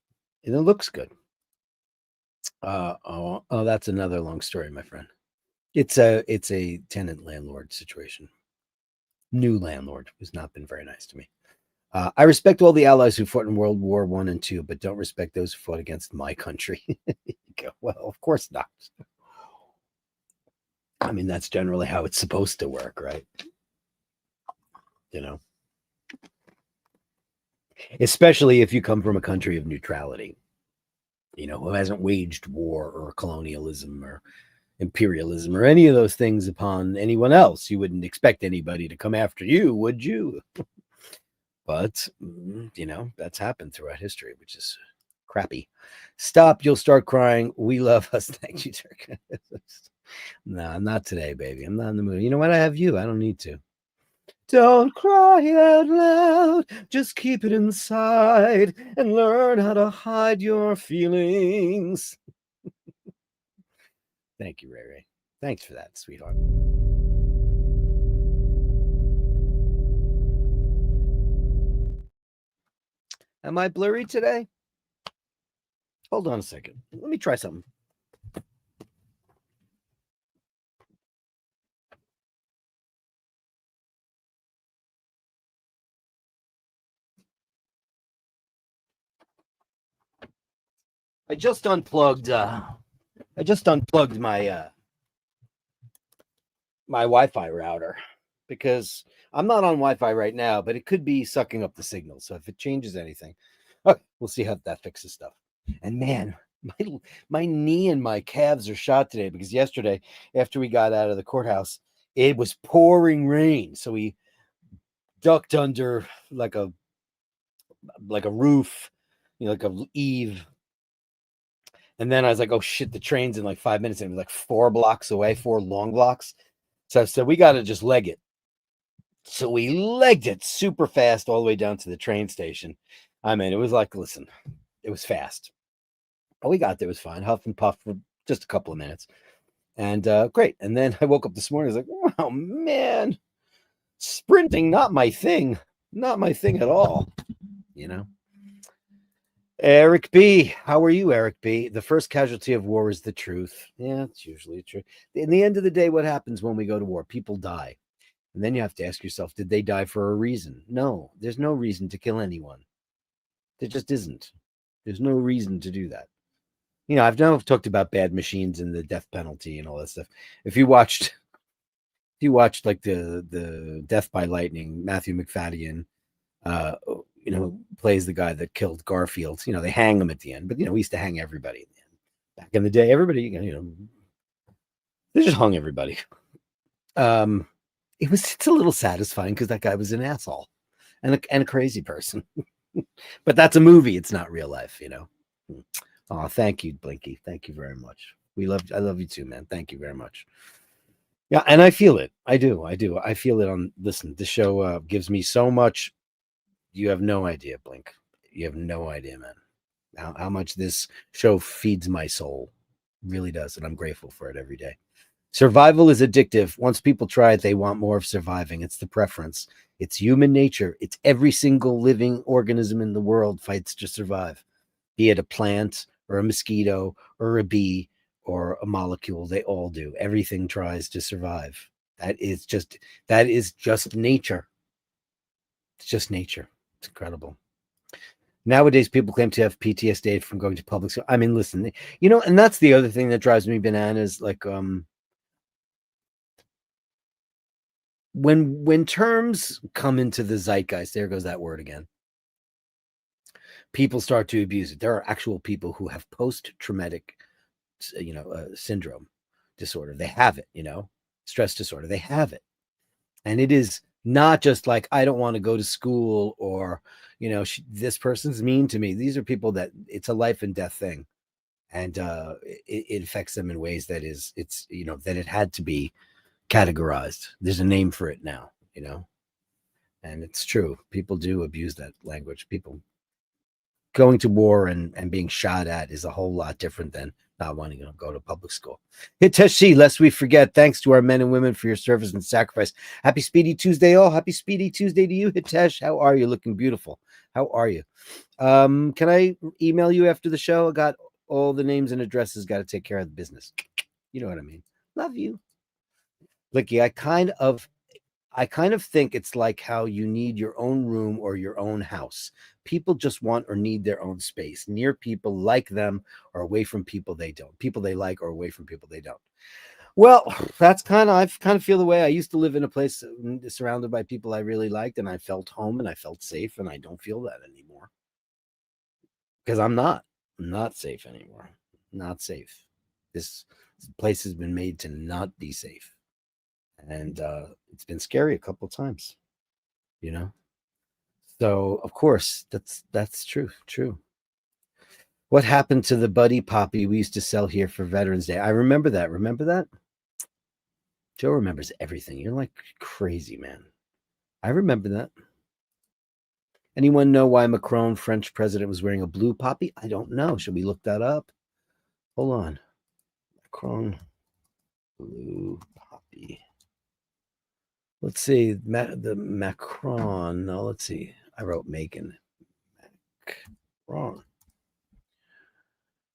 and it looks good. That's another long story, my friend. It's a tenant landlord situation. New landlord who's not been very nice to me. I respect all the allies who fought in World War I and II, but don't respect those who fought against my country. Well, of course not. I mean, that's generally how it's supposed to work, right? Especially if you come from a country of neutrality, who hasn't waged war or colonialism or imperialism or any of those things upon anyone else. You wouldn't expect anybody to come after you, would you? But, that's happened throughout history, which is crappy. Stop, you'll start crying. We love us. Thank you, Dirk. No, not today, baby. I'm not in the mood. You know what? I have you. I don't need to. Don't cry out loud. Just keep it inside and learn how to hide your feelings. Thank you, Ray Ray. Thanks for that, sweetheart. Am I blurry today? Hold on a second. Let me try something. I just unplugged my my Wi-Fi router because I'm not on Wi-Fi right now, but it could be sucking up the signal. So if it changes anything, okay, we'll see how that fixes stuff. And man, my knee and my calves are shot today because yesterday, after we got out of the courthouse, it was pouring rain. So we ducked under like a roof, like a eave. And then I was like, oh shit, the train's in like 5 minutes. And it was like 4 blocks away, 4 long blocks. So I said, we got to just leg it. So we legged it super fast all the way down to the train station. I mean, it was like, listen, it was fast. Oh, we got there. It was fine. Huff and puff for just a couple of minutes. And great. And then I woke up this morning. I was like, wow, man, sprinting, not my thing. Not my thing at all. Eric B. How are you, Eric B? The first casualty of war is the truth. Yeah, it's usually true. In the end of the day, what happens when we go to war? People die. And then you have to ask yourself, did they die for a reason? No, there's no reason to kill anyone. There just isn't. There's no reason to do that. I've talked about bad machines and the death penalty and all that stuff. If you watched like the Death by Lightning, Matthew McFadden, plays the guy that killed Garfield. They hang him at the end, but we used to hang everybody in the end. Back in the day, everybody, they just hung everybody. It's a little satisfying because that guy was an asshole and a crazy person. But that's a movie. It's not real life, Oh, thank you, Blinky. Thank you very much. I love you too, man. Thank you very much. Yeah, and I feel it. I do. I feel it listen, the show gives me so much. You have no idea, Blink. You have no idea, man. How much this show feeds my soul. Really does, and I'm grateful for it every day. Survival is addictive. Once people try it, they want more of surviving. It's the preference. It's human nature. It's every single living organism in the world fights to survive, be it a plant or a mosquito or a bee or a molecule. They all do. Everything tries to survive. That is just nature. It's just nature. It's incredible. Nowadays, people claim to have PTSD from going to public school. I mean, listen, and that's the other thing that drives me bananas. Like, when terms come into the zeitgeist, there goes that word again. people start to abuse it. There are actual people who have post-traumatic, syndrome disorder. They have it, stress disorder. They have it. And it is not just like, I don't want to go to school, or, this person's mean to me. These are people that it's a life and death thing. And it affects them in ways that that it had to be categorized. There's a name for it now, and it's true. People do abuse that language. People going to war and being shot at is a whole lot different than not wanting to go to public school. Hiteshi, lest we forget, thanks to our men and women for your service and sacrifice. Happy Speedy Tuesday, all. Happy Speedy Tuesday to you, Hitesh. How are you? Looking beautiful. How are you? Can I email you after the show? I got all the names and addresses. Got to take care of the business. You know what I mean? Love you. Licky, I kind of think it's like how you need your own room or your own house. People just want or need their own space, near people like them or away from people they don't. People they like or away from people they don't. Well, I kind of feel the way. I used to live in a place surrounded by people I really liked, and I felt home and I felt safe, and I don't feel that anymore. Because I'm not safe anymore. Not safe. This place has been made to not be safe. And it's been scary a couple of times, So of course that's true. What happened to the Buddy Poppy we used to sell here for Veterans Day? I remember that. Remember that? Joe remembers everything. You're like crazy, man. I remember that. Anyone know why Macron, French president, was wearing a blue poppy? I don't know. Should we look that up? Hold on. Macron, blue poppy. Let's see. The Macron. No, let's see. I wrote Macon. Macron.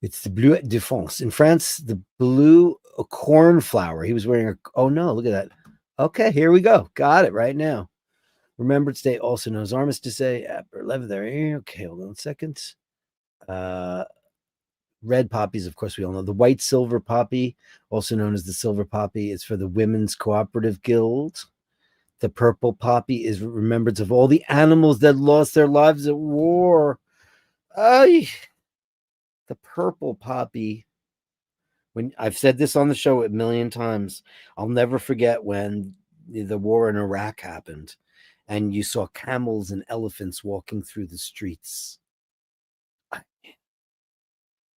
It's the bleu de France. In France, the blue cornflower. He was wearing oh no, look at that. Okay, here we go. Got it right now. Remembrance Day, also known as Armistice Day. 11 there. Okay, hold on a second. Red poppies, of course, we all know. The white silver poppy, also known as the silver poppy, is for the Women's Cooperative Guild. The purple poppy is remembrance of all the animals that lost their lives at war. The purple poppy. When I've said this on the show a million times, I'll never forget when the war in Iraq happened and you saw camels and elephants walking through the streets.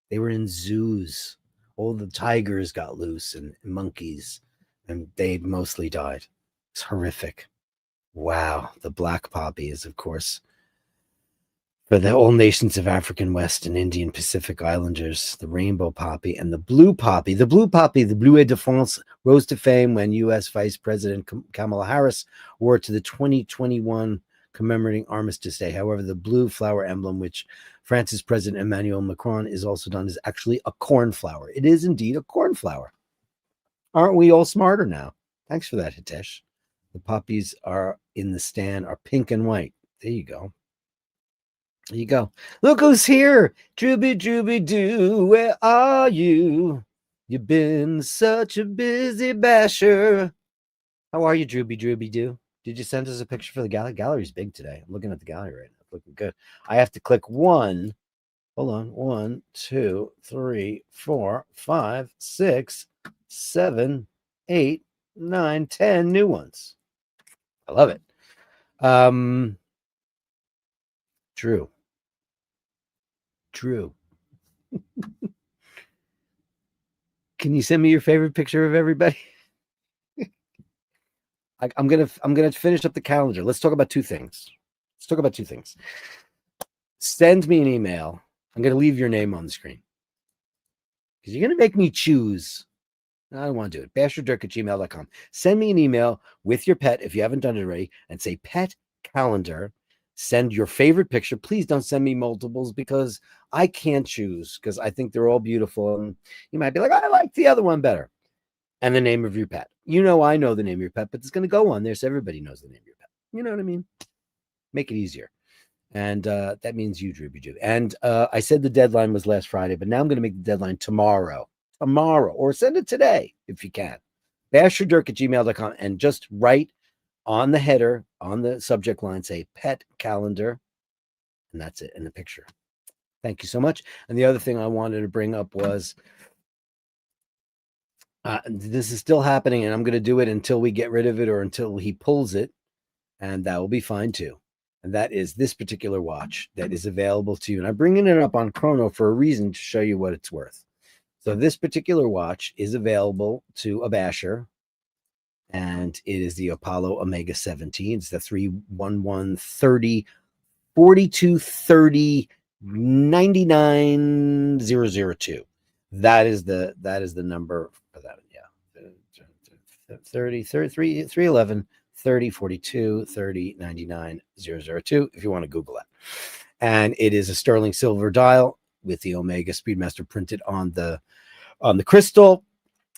They were in zoos. All the tigers got loose and monkeys, and they mostly died. It's horrific. Wow. The black poppy is, of course, for the all nations of African West and Indian Pacific Islanders. The rainbow poppy and the blue poppy. The blue poppy, the Bleuet de France, rose to fame when U.S. Vice President Kamala Harris wore it to the 2021 commemorating Armistice Day. However, the blue flower emblem, which France's President Emmanuel Macron is also done, is actually a cornflower. It is indeed a cornflower. Aren't we all smarter now? Thanks for that, Hitesh. The poppies are in the stand are pink and white. There you go. There you go. Look who's here. Drooby, drooby, doo. Where are you? You've been such a busy basher. How are you, Drooby, drooby, doo? Did you send us a picture for the gallery? Gallery's big today. I'm looking at the gallery right now. Looking good. I have to click one. Hold on. 1, 2, 3, 4, 5, 6, 7, 8, 9, 10 new ones. I love it. Drew. Can you send me your favorite picture of everybody? I'm gonna finish up the calendar. Let's talk about two things. Send me an email. I'm gonna leave your name on the screen because you're gonna make me choose. I don't want to do it. Basherdirk@gmail.com. Send me an email with your pet if you haven't done it already, and say pet calendar. Send your favorite picture. Please don't send me multiples because I can't choose because I think they're all beautiful. And you might be like, I like the other one better. And the name of your pet. I know the name of your pet, but it's going to go on there so everybody knows the name of your pet. You know what I mean? Make it easier. And that means you, Drooby Doo. And I said the deadline was last Friday, but now I'm going to make the deadline tomorrow, or send it today if you can. Basherdirk@gmail.com, and just write on the header, on the subject line, say pet calendar, and that's it in the picture. Thank you so much. And the other thing I wanted to bring up was this is still happening, and I'm going to do it until we get rid of it or until he pulls it, and that will be fine too. And that is this particular watch that is available to you. And I'm bringing it up on Chrono for a reason, to show you what it's worth. So this particular watch is available to a basher, and it is the Apollo Omega 17. It's the 31130 4230 99002. That is the number for that. Yeah. 30 33 311 30 42 30 99 002 if you want to Google it. And it is a sterling silver dial with the Omega Speedmaster printed on the crystal.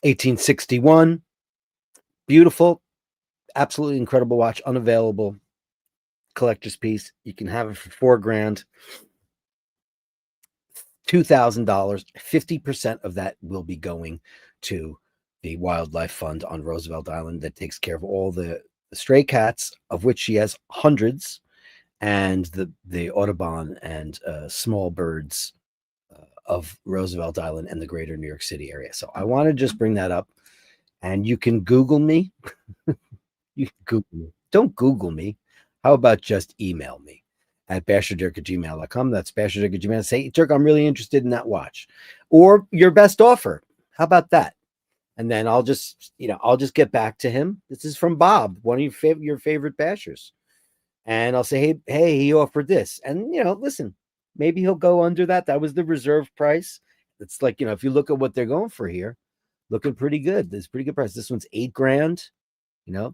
1861. Beautiful, absolutely incredible watch. Unavailable collector's piece. You can have it for $4,000. $2,000. 50% of that will be going to the wildlife fund on Roosevelt Island that takes care of all the stray cats, of which she has hundreds, and the Audubon and small birds of Roosevelt Island and the greater New York City area. So I want to just bring that up, and you can Google me. You can Google me. Don't Google me. How about just email me at basherdirk@gmail.com. That's basherdirk@gmail. Say, Dirk, I'm really interested in that watch, or your best offer. How about that? And then I'll just get back to him. This is from Bob, one of your favorite bashers. And I'll say, hey, he offered this. And, listen, maybe he'll go under that. That was the reserve price. It's like, if you look at what they're going for here, looking pretty good. There's pretty good price. This one's $8,000.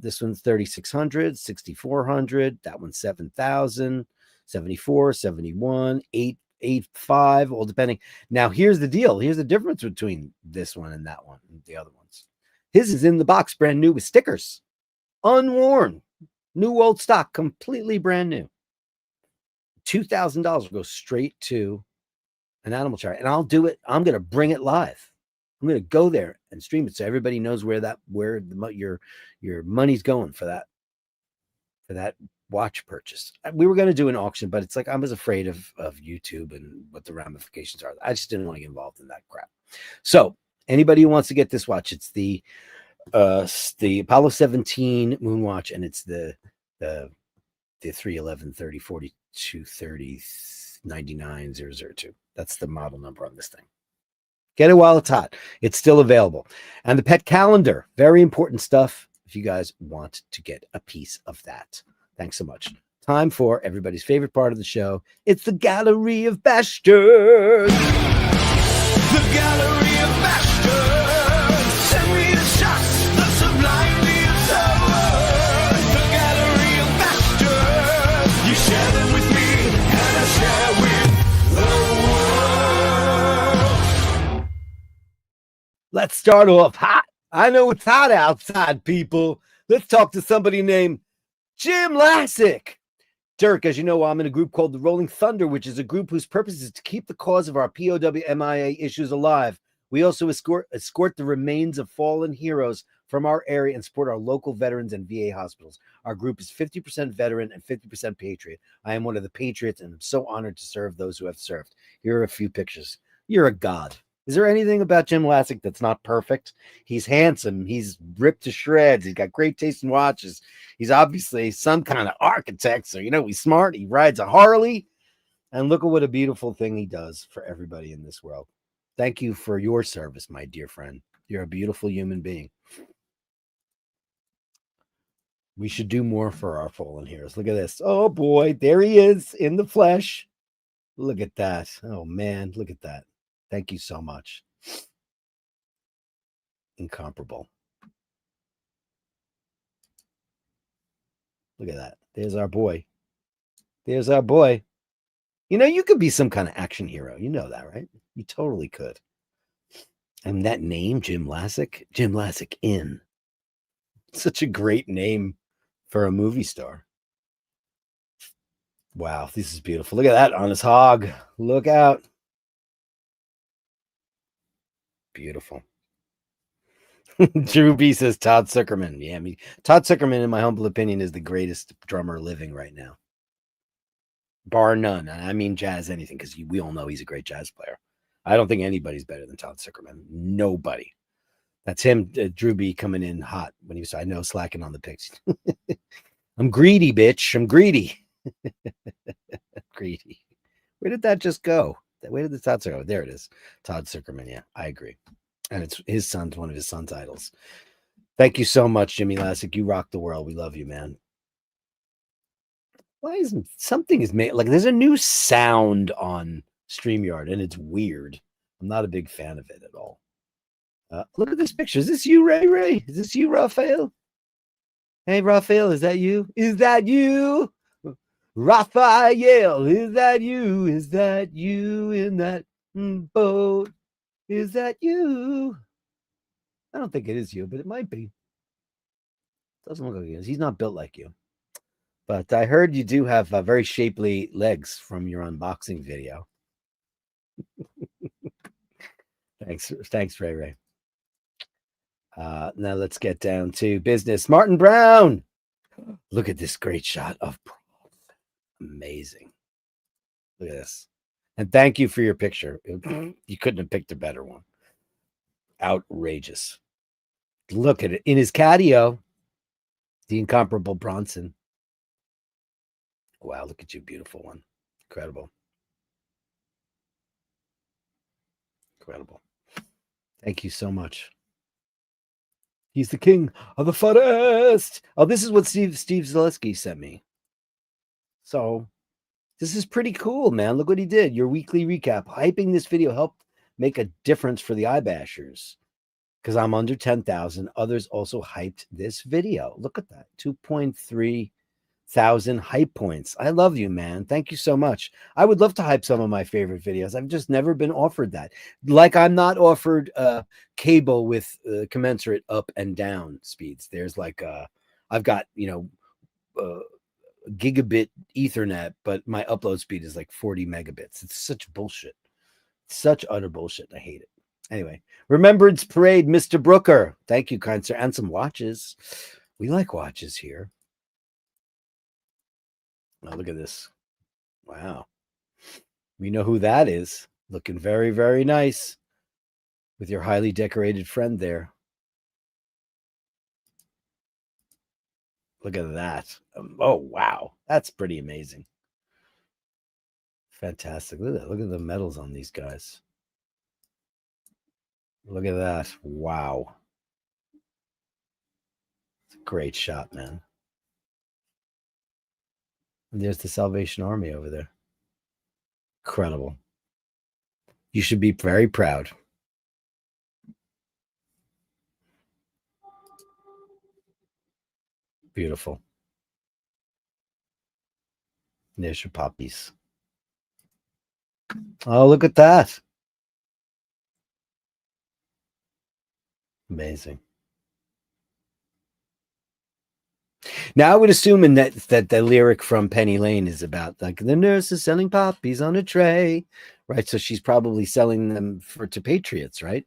This one's 3,600, 6,400. That one's 7,000, 74, 71, 885, all depending. Now, here's the deal. Here's the difference between this one and that one, and the other ones. His is in the box, brand new with stickers, unworn, new old stock, completely brand new. $2,000 will go straight to an animal charity, and I'll do it. I'm going to bring it live. I'm going to go there and stream it so everybody knows where your money's going for that watch purchase. We were going to do an auction, but it's like I was afraid of YouTube and what the ramifications are. I just didn't want to get involved in that crap. So anybody who wants to get this watch, it's the Apollo 17 moon watch, and it's the 311 30 42 30 99 002. That's the model number on this thing. Get it while it's hot. It's still available. And the pet calendar, very important stuff if you guys want to get a piece of that. Thanks so much. Time for everybody's favorite part of the show. It's the Gallery of Bastards. The Gallery of Bastards. Send me the shots, the sublime, the absurd. The Gallery of Bastards. You share them with me, and I share with the world. Let's start off hot. I know it's hot outside, people. Let's talk to somebody named Jim Lassick. Dirk, as you know, I'm in a group called the Rolling Thunder, which is a group whose purpose is to keep the cause of our POW/MIA issues alive. We also escort the remains of fallen heroes from our area and support our local veterans and VA hospitals. Our group is 50% veteran and 50% patriot. I am one of the patriots, and I'm so honored to serve those who have served. Here are a few pictures. You're a god. Is there anything about Jim Lassick that's not perfect? He's handsome. He's ripped to shreds. He's got great taste in watches. He's obviously some kind of architect. So, he's smart. He rides a Harley. And look at what a beautiful thing he does for everybody in this world. Thank you for your service, my dear friend. You're a beautiful human being. We should do more for our fallen heroes. Look at this. Oh, boy. There he is in the flesh. Look at that. Oh, man. Look at that. Thank you so much. Incomparable. Look at that. There's our boy. There's our boy. You could be some kind of action hero. You know that, right? You totally could. And that name, Jim Lassick in. Such a great name for a movie star. Wow, this is beautiful. Look at that on his hog. Look out. Beautiful. Drew B says Todd Zuckerman. Yeah, Todd Zuckerman, in my humble opinion, is the greatest drummer living right now. bar none. I mean jazz anything, because we all know he's a great jazz player. I don't think anybody's better than Todd Zuckerman. Nobody. That's him, Drew B, coming in hot when he was, I know, slacking on the picks. I'm greedy, bitch. I'm greedy. Greedy. Where did that just go? Where did the Todd Zuckerman go? There it is. Todd Zuckerman. Yeah, I agree. And it's his son's, one of his son's idols. Thank you so much, Jimmy Lassick. You rock the world. We love you, man. Why isn't something is made? Like, there's a new sound on StreamYard, and it's weird. I'm not a big fan of it at all. Look at this picture. Is this you, Ray Ray? Is this you, Raphael? Hey, Raphael, is that you? Is that you? Raphael, is that you? Is that you in that boat? Is that you? I don't think it is you, but it might be. Doesn't look like he is. He's not built like you. But I heard you do have very shapely legs from your unboxing video. Thanks, Ray Ray. Now let's get down to business. Martin Brown. Look at this great shot of amazing. Look at this. And thank you for your picture. You couldn't have picked a better one. Outrageous. Look at it. In his catio, the incomparable Bronson. Wow, look at you. Beautiful one. Incredible. Incredible. Thank you so much. He's the king of the forest. Oh, this is what Steve Zaleski sent me. So this is pretty cool, man. Look what he did. Your weekly recap. Hyping this video helped make a difference for the iBashers, because I'm under 10,000. Others also hyped this video. Look at that. 2.3 thousand hype points. I love you, man. Thank you so much. I would love to hype some of my favorite videos. I've just never been offered that. Like, I'm not offered cable with commensurate up and down speeds. There's like I've got, gigabit Ethernet, but my upload speed is like 40 megabits. It's such bullshit. Such utter bullshit. I hate it. Anyway, Remembrance Parade, Mr. Brooker. Thank you, kind sir. And some watches. We like watches here. Oh, look at this. Wow. We know who that is. Looking very, very nice with your highly decorated friend there. Look at that. Oh, wow. That's pretty amazing. Fantastic. Look at that. Look at the medals on these guys. Look at that. Wow. It's a great shot, man. And there's the Salvation Army over there. Incredible. You should be very proud. Beautiful. And there's your poppies. Oh, look at that. Amazing. Now I would assume in that the lyric from Penny Lane is about, like, the nurse is selling poppies on a tray, right? So she's probably selling them to patriots, right?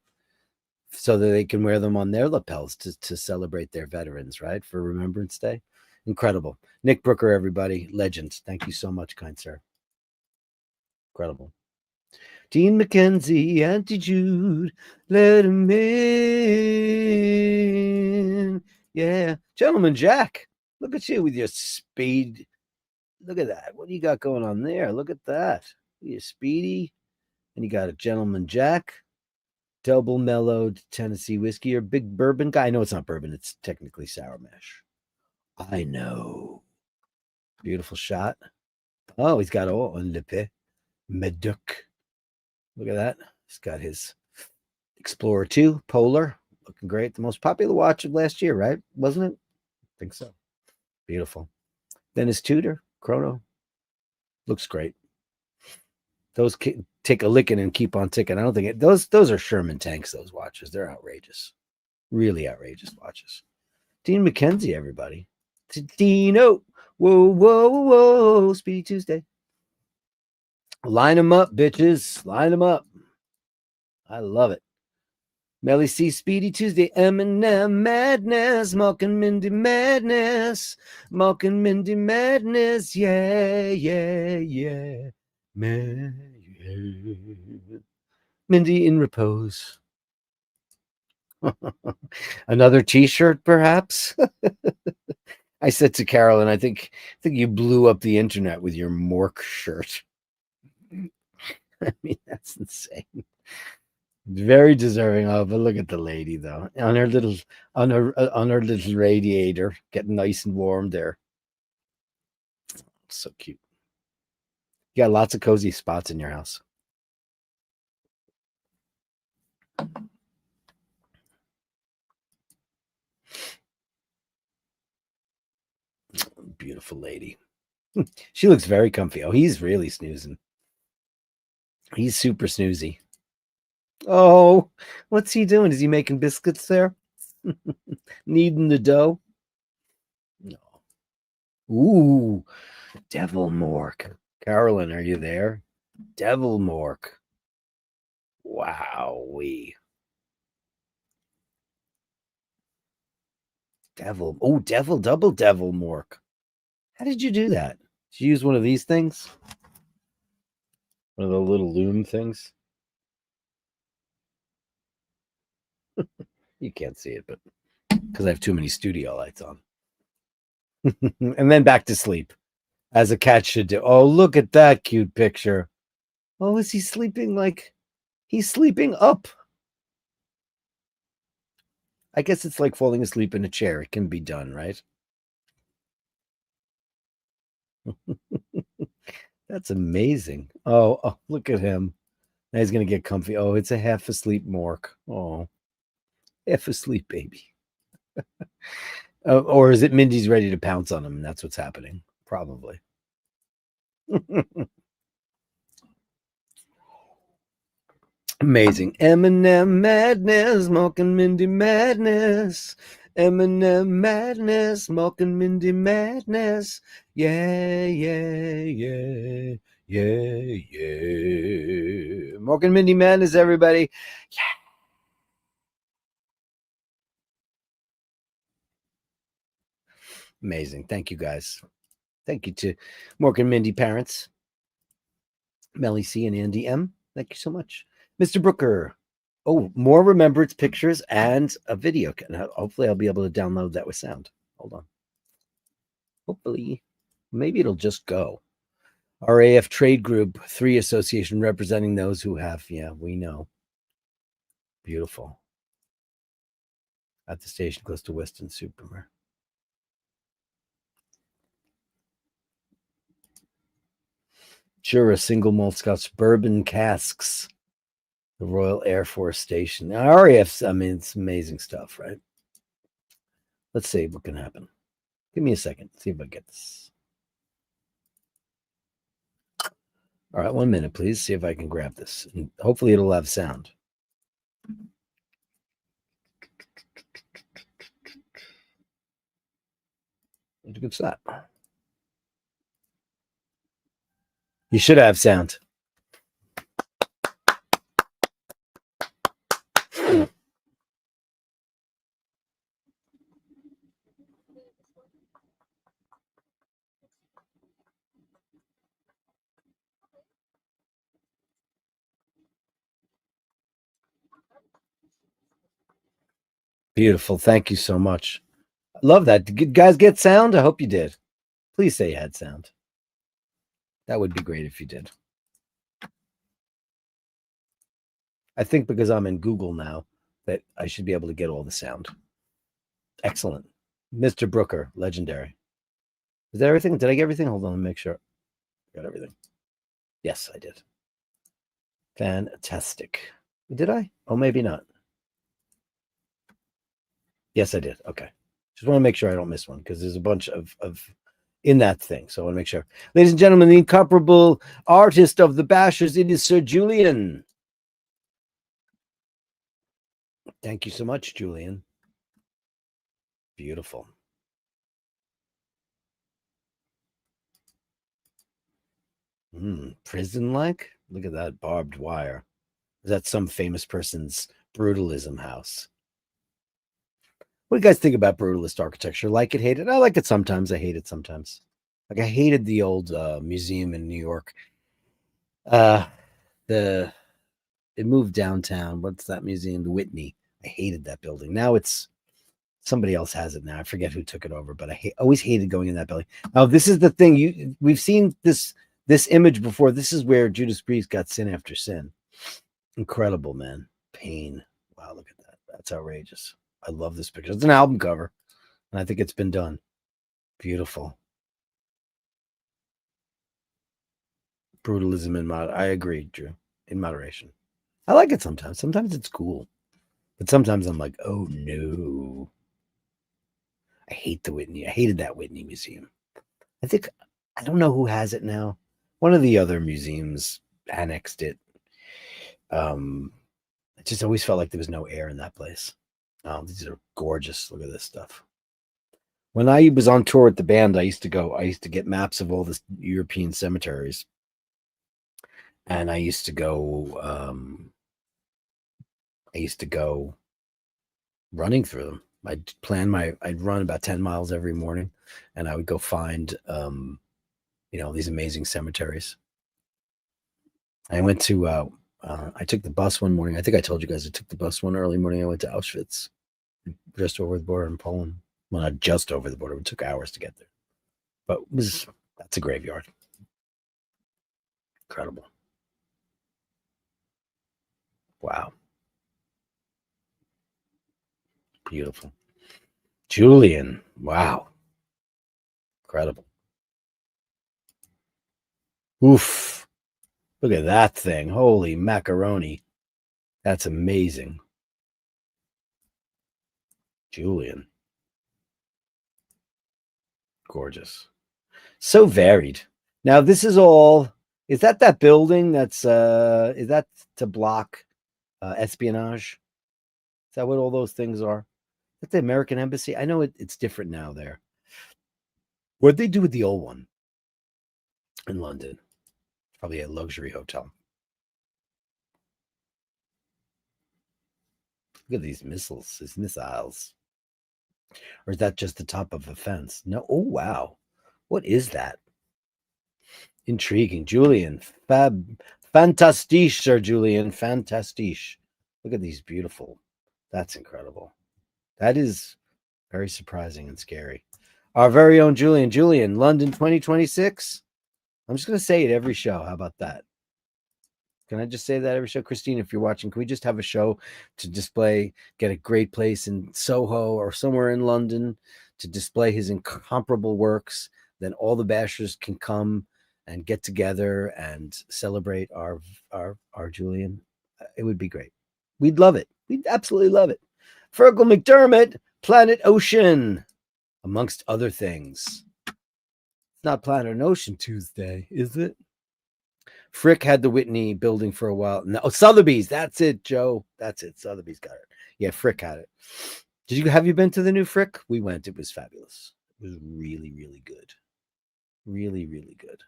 So that they can wear them on their lapels to celebrate their veterans, right? For Remembrance Day. Incredible. Nick Brooker, everybody. Legend. Thank you so much, kind sir. Incredible. Dean McKenzie, Auntie Jude, let him in. Yeah. Gentleman Jack, look at you with your speed. Look at that. What do you got going on there? Look at that. You Speedy. And you got a Gentleman Jack. Double mellowed Tennessee whiskey, or big bourbon guy. I know it's not bourbon. It's technically sour mash. I know. Beautiful shot. Oh, he's got on le pe. Meduc. Look at that. He's got his Explorer 2 Polar. Looking great. The most popular watch of last year, right? Wasn't it? I think so. Beautiful. Then his Tudor Chrono. Looks great. Those take a licking and keep on ticking. I don't think those are Sherman tanks, those watches. They're outrageous. Really outrageous watches. Dean McKenzie, everybody. Dino. Whoa, whoa, whoa. Speedy Tuesday. Line them up, bitches. Line them up. I love it. Melly C, Speedy Tuesday, Eminem Madness, Malk and Mindy Madness, Malk and Mindy Madness, yeah, yeah, yeah, Mindy in repose. Another T-shirt, perhaps. I said to Carolyn, I think you blew up the internet with your Mork shirt. I mean, that's insane. Very deserving of. But look at the lady though, on her little radiator, getting nice and warm there. So cute. You got lots of cozy spots in your house. Beautiful lady. She looks very comfy. Oh, he's really snoozing. He's super snoozy. Oh, what's he doing? Is he making biscuits there? Kneading the dough? No. Ooh, Devil Mork. Carolyn, are you there? Devil Mork. Wowee. Devil. Oh, double Devil Mork. How did you do that? Did you use one of these things? One of the little loom things? You can't see it, but because I have too many studio lights on. And then back to sleep, as a cat should do. Oh, look at that cute picture. Oh, is he sleeping like he's sleeping up? I guess it's like falling asleep in a chair. It can be done, right? That's amazing. Oh, look at him. Now he's going to get comfy. Oh, it's a half asleep Mork. Oh, half asleep baby. Or is it Mindy's ready to pounce on him? And that's what's happening. Probably. Amazing. Eminem Madness, Malk and Mindy Madness. Eminem Madness, Malk and Mindy Madness. Yeah, yeah, yeah, yeah, yeah. Malk and Mindy Madness, everybody. Yeah. Amazing. Thank you, guys. Thank you to Malk and Mindy parents, Melly C and Andy M. Thank you so much. Mr. Brooker. Oh, more remembrance pictures and a video. Hopefully, I'll be able to download that with sound. Hold on. Hopefully, maybe it'll just go. RAF Trade Group 3 Association representing those who have. Yeah, we know. Beautiful. At the station close to Weston Supermare. Sure, single malt Scotch bourbon casks. The Royal Air Force Station. Now, RAF's, I mean, it's amazing stuff, right? Let's see what can happen. Give me a second. See if I get this. All right, 1 minute, please. See if I can grab this. And hopefully it'll have sound. It's a good start. You should have sound. Beautiful. Thank you so much. I love that. Did you guys get sound? I hope you did. Please say you had sound. That would be great if you did. I think because I'm in Google now that I should be able to get all the sound. Excellent. Mr. Brooker, legendary. Is that everything? Did I get everything? Hold on, let me make sure. Got everything. Yes, I did. Fantastic. Did I? Oh, maybe not. Yes, I did. Okay. Just want to make sure I don't miss one because there's a bunch of in that thing. So I want to make sure. Ladies and gentlemen, the incomparable artist of the Bashers, it is Sir Julian. Thank you so much, Julian. Beautiful. Prison-like? Look at that barbed wire. Is that some famous person's Brutalism house. What do you guys think about brutalist architecture? Like it, hate it? I like it sometimes. I hate it sometimes. Like I hated the old museum in New York. Uh, the it moved downtown. What's that museum? The Whitney. I hated that building. Now it's somebody else has it now. I forget who took it over, but always hated going in that building. Now this is the thing. We've seen this image before. This is where Judas Priest got sin after sin. Incredible, man. Pain. Wow, look at that. That's outrageous. I love this picture. It's an album cover, and I think it's been done. Beautiful. Brutalism in mod. I agree, Drew. In moderation. I like it sometimes. Sometimes it's cool. But sometimes I'm like, oh no. I hate the Whitney. I hated that Whitney museum. I don't know who has it now. One of the other museums annexed it. It just always felt like there was no air in that place. Oh, these are gorgeous. Look at this stuff. When I was on tour with the band, I used to get maps of all the European cemeteries. And I used to go running through them. I'd run about 10 miles every morning, and I would go find these amazing cemeteries. I went to I took the bus one morning. I think I told you guys I took the bus one early morning. I went to Auschwitz, just over the border in Poland. Well, not just over the border. It took hours to get there. But that's a graveyard. Incredible. Wow. Beautiful. Julian. Wow. Incredible. Oof. Look at that thing. Holy macaroni. That's amazing. Julian. Gorgeous. So varied. Now, this is all, is that building that's, is that to block espionage? Is that what all those things are? Is that the American Embassy? I know it's different now there. What'd they do with the old one in London? Probably a luxury hotel. Look at these missiles. Or is that just the top of a fence? No. Oh, wow. What is that? Intriguing. Julian. Fantastiche, Sir Julian. Fantastiche. Look at these beautiful. That's incredible. That is very surprising and scary. Our very own Julian. Julian, London 2026. I'm just going to say it every show. How about that? Can I just say that every show? Christine, if you're watching, can we just have a show to display, get a great place in Soho or somewhere in London to display his incomparable works? Then all the bashers can come and get together and celebrate our Julian. It would be great. We'd love it. We'd absolutely love it. Fergal McDermott, Planet Ocean, amongst other things. It's not Planet Ocean Tuesday, is it? Frick had the Whitney building for a while. No, Sotheby's. That's it, Joe. That's it. Sotheby's got it. Yeah, Frick had it. Have you been to the new Frick? We went. It was fabulous. It was really, really good. Really, really good.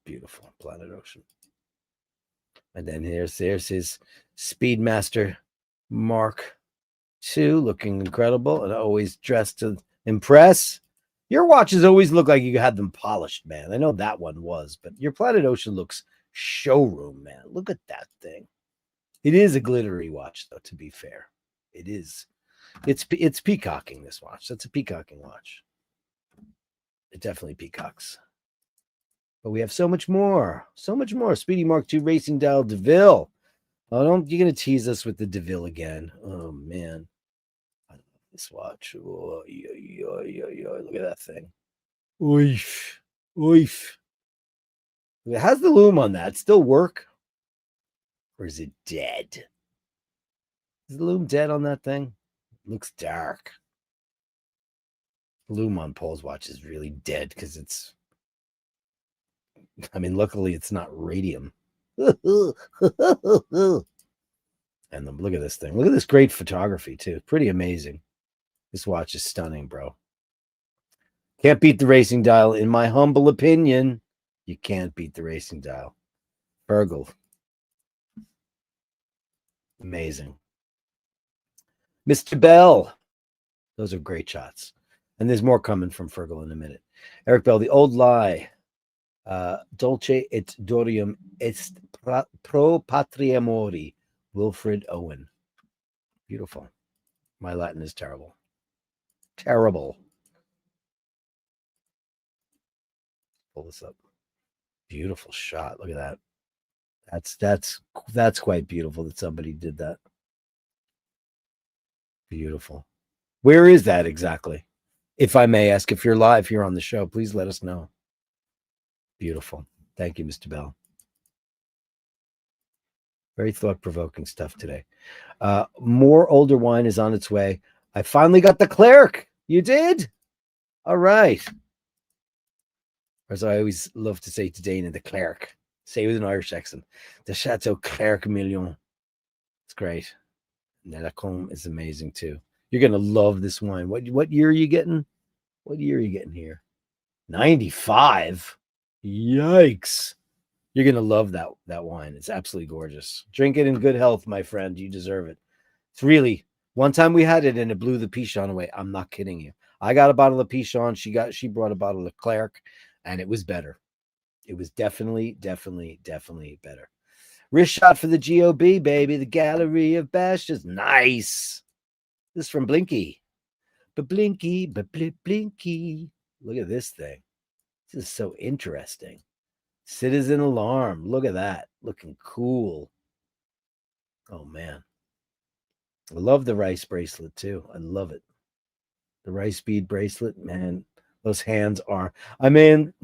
Beautiful. Planet Ocean. And then there's his Speedmaster Mark II, looking incredible and always dressed to impress. Your watches always look like you had them polished, man. I know that one was, but your Planet Ocean looks showroom, man. Look at that thing. It is a glittery watch, though, to be fair. It is. It's peacocking, this watch. That's a peacocking watch. It definitely peacocks. But we have so much more. So much more. Speedy Mark II Racing Dial DeVille. Oh, you're going to tease us with the DeVille again. Oh, man. I love this watch. Oh, look at that thing. Oof. Oof. How's the loom on that? Still work? Or is it dead? Is the loom dead on that thing? It looks dark. The loom on Paul's watch is really dead because it's, luckily it's not radium. And look at this thing. Look at this great photography, too. Pretty amazing. This watch is stunning, bro. Can't beat the racing dial, in my humble opinion. You can't beat the racing dial. Fergal. Amazing. Mr. Bell. Those are great shots. And there's more coming from Fergal in a minute. Eric Bell, the old lie. Dolce et dorium est pro patria mori. Wilfred Owen. Beautiful. My Latin is terrible. Terrible. Pull this up. Beautiful shot. Look at that. That's quite beautiful that somebody did that. Beautiful. Where is that exactly? If I may ask, if you're live here on the show, please let us know. Beautiful. Thank you, Mr. Bell. Very thought-provoking stuff today. More older wine is on its way. I finally got the clerk. You did? All right. As I always love to say to Dana, the clerk. Say with an Irish accent. The Chateau Clerc Million. It's great. And the Lacombe is amazing too. You're going to love this wine. What year are you getting? What year are you getting here? 95. Yikes. You're going to love that wine. It's absolutely gorgeous. Drink it in good health, my friend. You deserve it. It's really, one time we had it and it blew the Pichon away. I'm not kidding you. I got a bottle of Pichon. She brought a bottle of Clerc and it was better. It was definitely better. Wrist shot for the GOB, baby. The Gallery of Bashtards. Nice. This is from Blinky. But Blinky. Look at this thing. This is so interesting. Citizen Alarm. Look at that. Looking cool. Oh, man. I love the rice bracelet, too. I love it. The rice bead bracelet, man. Those hands are... I mean,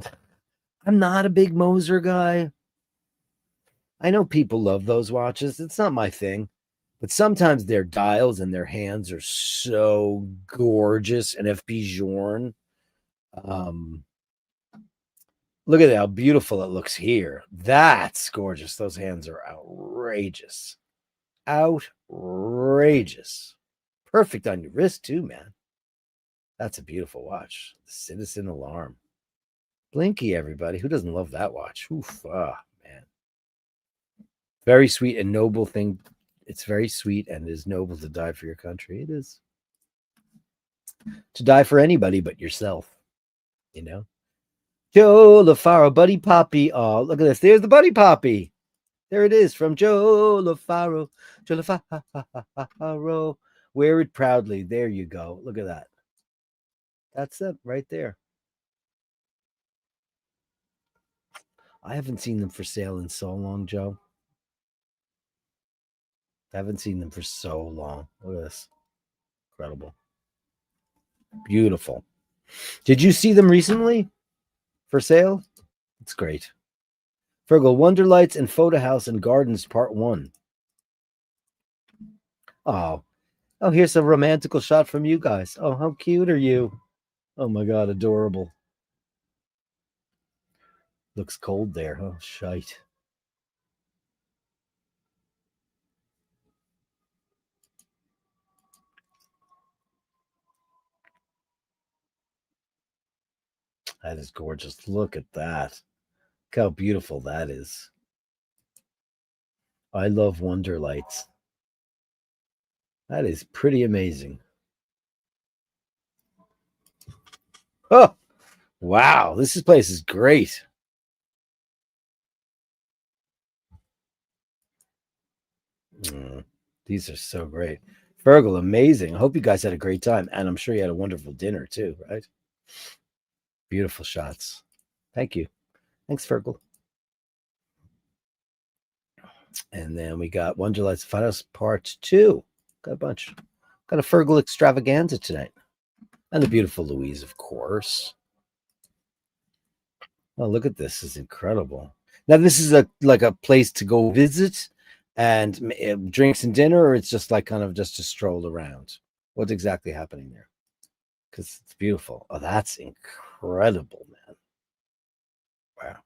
I'm not a big Moser guy. I know people love those watches. It's not my thing. But sometimes their dials and their hands are so gorgeous. And FP Journe. Look at how beautiful it looks here. That's gorgeous. Those hands are outrageous. Outrageous. Perfect on your wrist, too, man. That's a beautiful watch. The Citizen Alarm. Blinky, everybody. Who doesn't love that watch? Oof. Ah, man. Very sweet and noble thing. It's very sweet and is noble to die for your country. It is. To die for anybody but yourself. You know? Joe LaFaro, Buddy Poppy. Oh, look at this. There's the Buddy Poppy. There it is from Joe LaFaro. Joe LaFaro. Wear it proudly. There you go. Look at that. That's it right there. I haven't seen them for sale in so long, Joe. I haven't seen them for so long. Look at this. Incredible. Beautiful. Did you see them recently for sale? It's great. Fergal, Wonderlights and Photo House and Gardens Part 1. Oh, here's a romantical shot from you guys. Oh, how cute are you? Oh my God, adorable. Looks cold there. Oh, shite. That is gorgeous. Look at that. Look how beautiful that is. I love Wonderlights. That is pretty amazing. Oh, wow. This place is great. These are so great. Fergal, amazing. I hope you guys had a great time. And I'm sure you had a wonderful dinner too, right? Beautiful shots. Thank you. Thanks, Fergal. And then we got Wonderlight's Photos Part 2. Got a bunch. Got a Fergal extravaganza tonight. And the beautiful Louise, of course. Oh, look at this. This is incredible. Now, this is like a place to go visit and drinks and dinner, or it's just like kind of just to stroll around? What's exactly happening there? Because it's beautiful. Oh, that's incredible, man. Wow.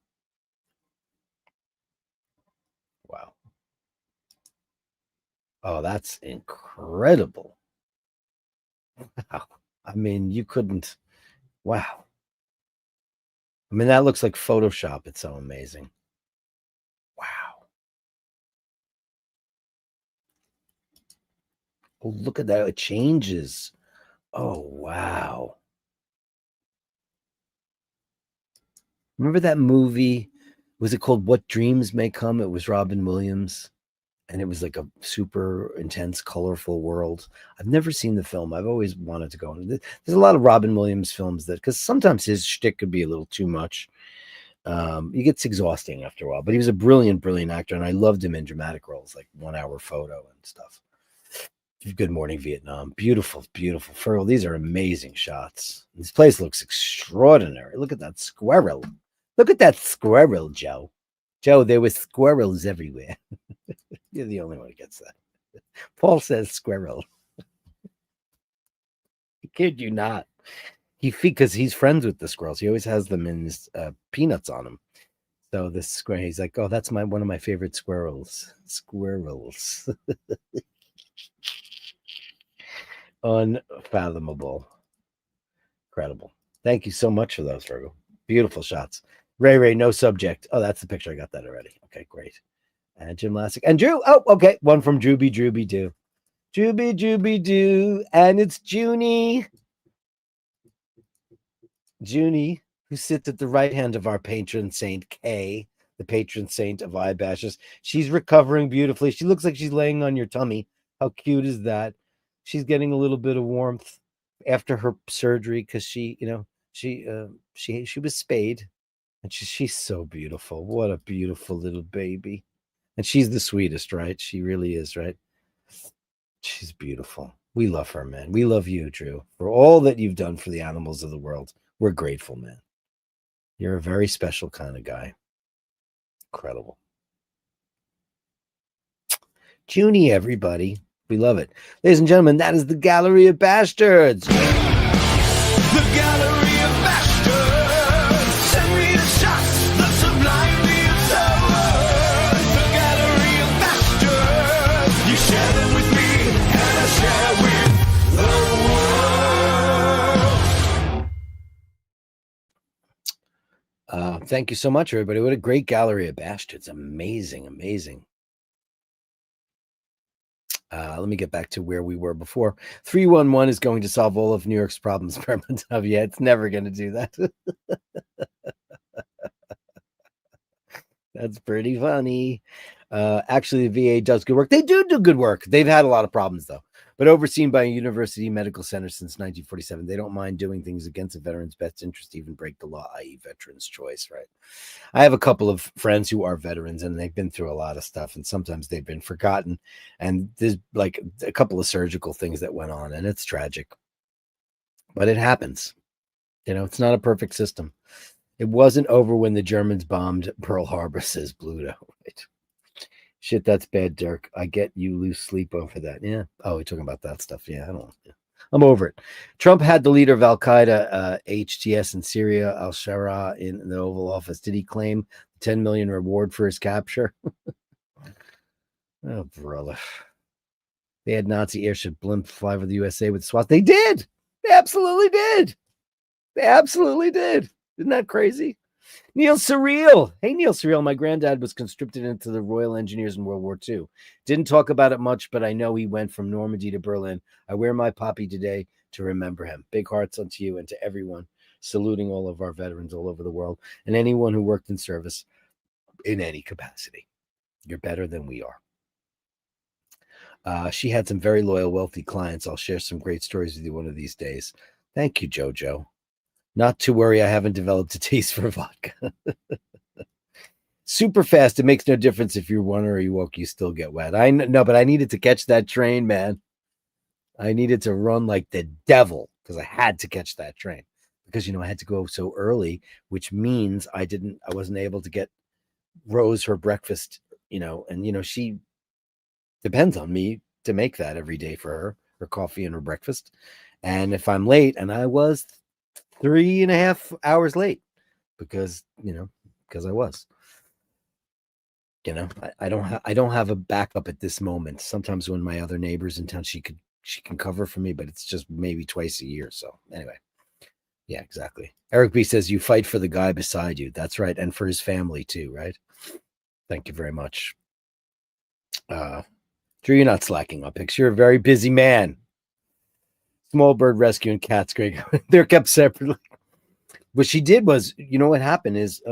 Wow. Oh, that's incredible. Wow. I mean, you couldn't. Wow. I mean, that looks like Photoshop. It's so amazing. Wow. Oh, look at that. It changes. Oh, wow. Remember that movie? Was it called What Dreams May Come? It was Robin Williams. And it was like a super intense, colorful world. I've never seen the film. I've always wanted to go. There's a lot of Robin Williams films that, because sometimes his shtick could be a little too much. He gets exhausting after a while, but he was a brilliant, brilliant actor, and I loved him in dramatic roles like 1 Hour Photo and stuff. Good Morning Vietnam. Beautiful, beautiful. Fergal, these are amazing shots. This place looks extraordinary. Look at that squirrel. Look at that squirrel, Joe. Joe, there were squirrels everywhere. You're the only one who gets that. Paul says squirrel. Kid you not. Because he's friends with the squirrels. He always has them in his peanuts on him. So this squirrel, he's like, oh, that's one of my favorite squirrels. Squirrels. Unfathomable. Incredible. Thank you so much for those, Virgo. Beautiful shots. Ray, no subject. Oh, that's the picture. I got that already. Okay, great. And Jim Lassick. And Drew. Oh, okay. One from Drewby Doo. Drewby Doo. And it's Junie. Junie, who sits at the right hand of our patron saint, Kay, the patron saint of eye bashes. She's recovering beautifully. She looks like she's laying on your tummy. How cute is that? She's getting a little bit of warmth after her surgery because she was spayed, and she's so beautiful. What a beautiful little baby. And she's the sweetest, right? She really is, right? She's beautiful. We love her, man. We love you, Drew, for all that you've done for the animals of the world. We're grateful, man. You're a very special kind of guy. Incredible. Junie, everybody. We love it. Ladies and gentlemen, that is the Gallery of Bastards. The Gallery of Bashtards. Send me the shots, the sublime, the absurd. The Gallery of Bashtards. You share them with me, and I share with the world. Thank you so much, everybody. What a great Gallery of Bastards. Amazing, amazing. Let me get back to where we were before. 311 is going to solve all of New York's problems. Yeah, it's never going to do that. That's pretty funny. Actually, the VA does good work. They do good work. They've had a lot of problems, though. But overseen by a university medical center since 1947, they don't mind doing things against a veteran's best interest, even break the law, i.e. veteran's choice, right? I have a couple of friends who are veterans, and they've been through a lot of stuff, and sometimes they've been forgotten. And there's like a couple of surgical things that went on, and it's tragic. But it happens. You know, it's not a perfect system. It wasn't over when the Germans bombed Pearl Harbor, says Bluto. Right? Shit, that's bad, Dirk. I get you lose sleep over that. Yeah. Oh, we're talking about that stuff. Yeah, I'm over it. Trump had the leader of Al Qaeda, HTS in Syria, Al Shara, in the Oval Office. Did he claim $10 million reward for his capture? Oh, brother. They had Nazi airship blimp fly over the USA with SWAT. They did. They absolutely did. They absolutely did. Isn't that crazy? Neil Surreal. Hey, Neil Surreal. My granddad was conscripted into the Royal Engineers in World War II. Didn't talk about it much, but I know he went from Normandy to Berlin. I wear my poppy today to remember him. Big hearts unto you and to everyone, saluting all of our veterans all over the world and anyone who worked in service in any capacity. You're better than we are. She had some very loyal, wealthy clients. I'll share some great stories with you one of these days. Thank you, JoJo. Not to worry, I haven't developed a taste for vodka. Super fast. It makes no difference if you're one or you woke, you still get wet. I know, but I needed to catch that train, man. I needed to run like the devil because I had to catch that train because, I had to go so early, which means I wasn't able to get Rose her breakfast, and, she depends on me to make that every day for her coffee and her breakfast. And if I'm late, and I was 3.5 hours late because I was, I don't have a backup at this moment. Sometimes when my other neighbor's in town, she can cover for me, but it's just maybe twice a year. So anyway, yeah, exactly. Eric B says you fight for the guy beside you. That's right. And for his family too. Right. Thank you very much. Drew, you're not slacking on pics. You're a very busy man. Small bird rescue and cats, Greg. They're kept separately. What she did was, you know, what happened is,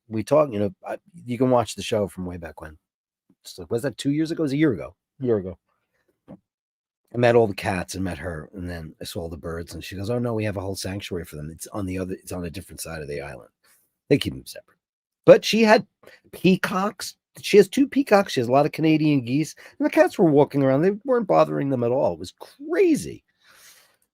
we talked. You know, you can watch the show from way back when. So was that 2 years ago? It was a year ago. A year ago. I met all the cats and met her, and then I saw the birds, and she goes, "Oh no, we have a whole sanctuary for them. It's on the other. It's on a different side of the island. They keep them separate." But she had peacocks. She has 2 peacocks. She has a lot of Canadian geese, and the cats were walking around. They weren't bothering them at all. It was crazy.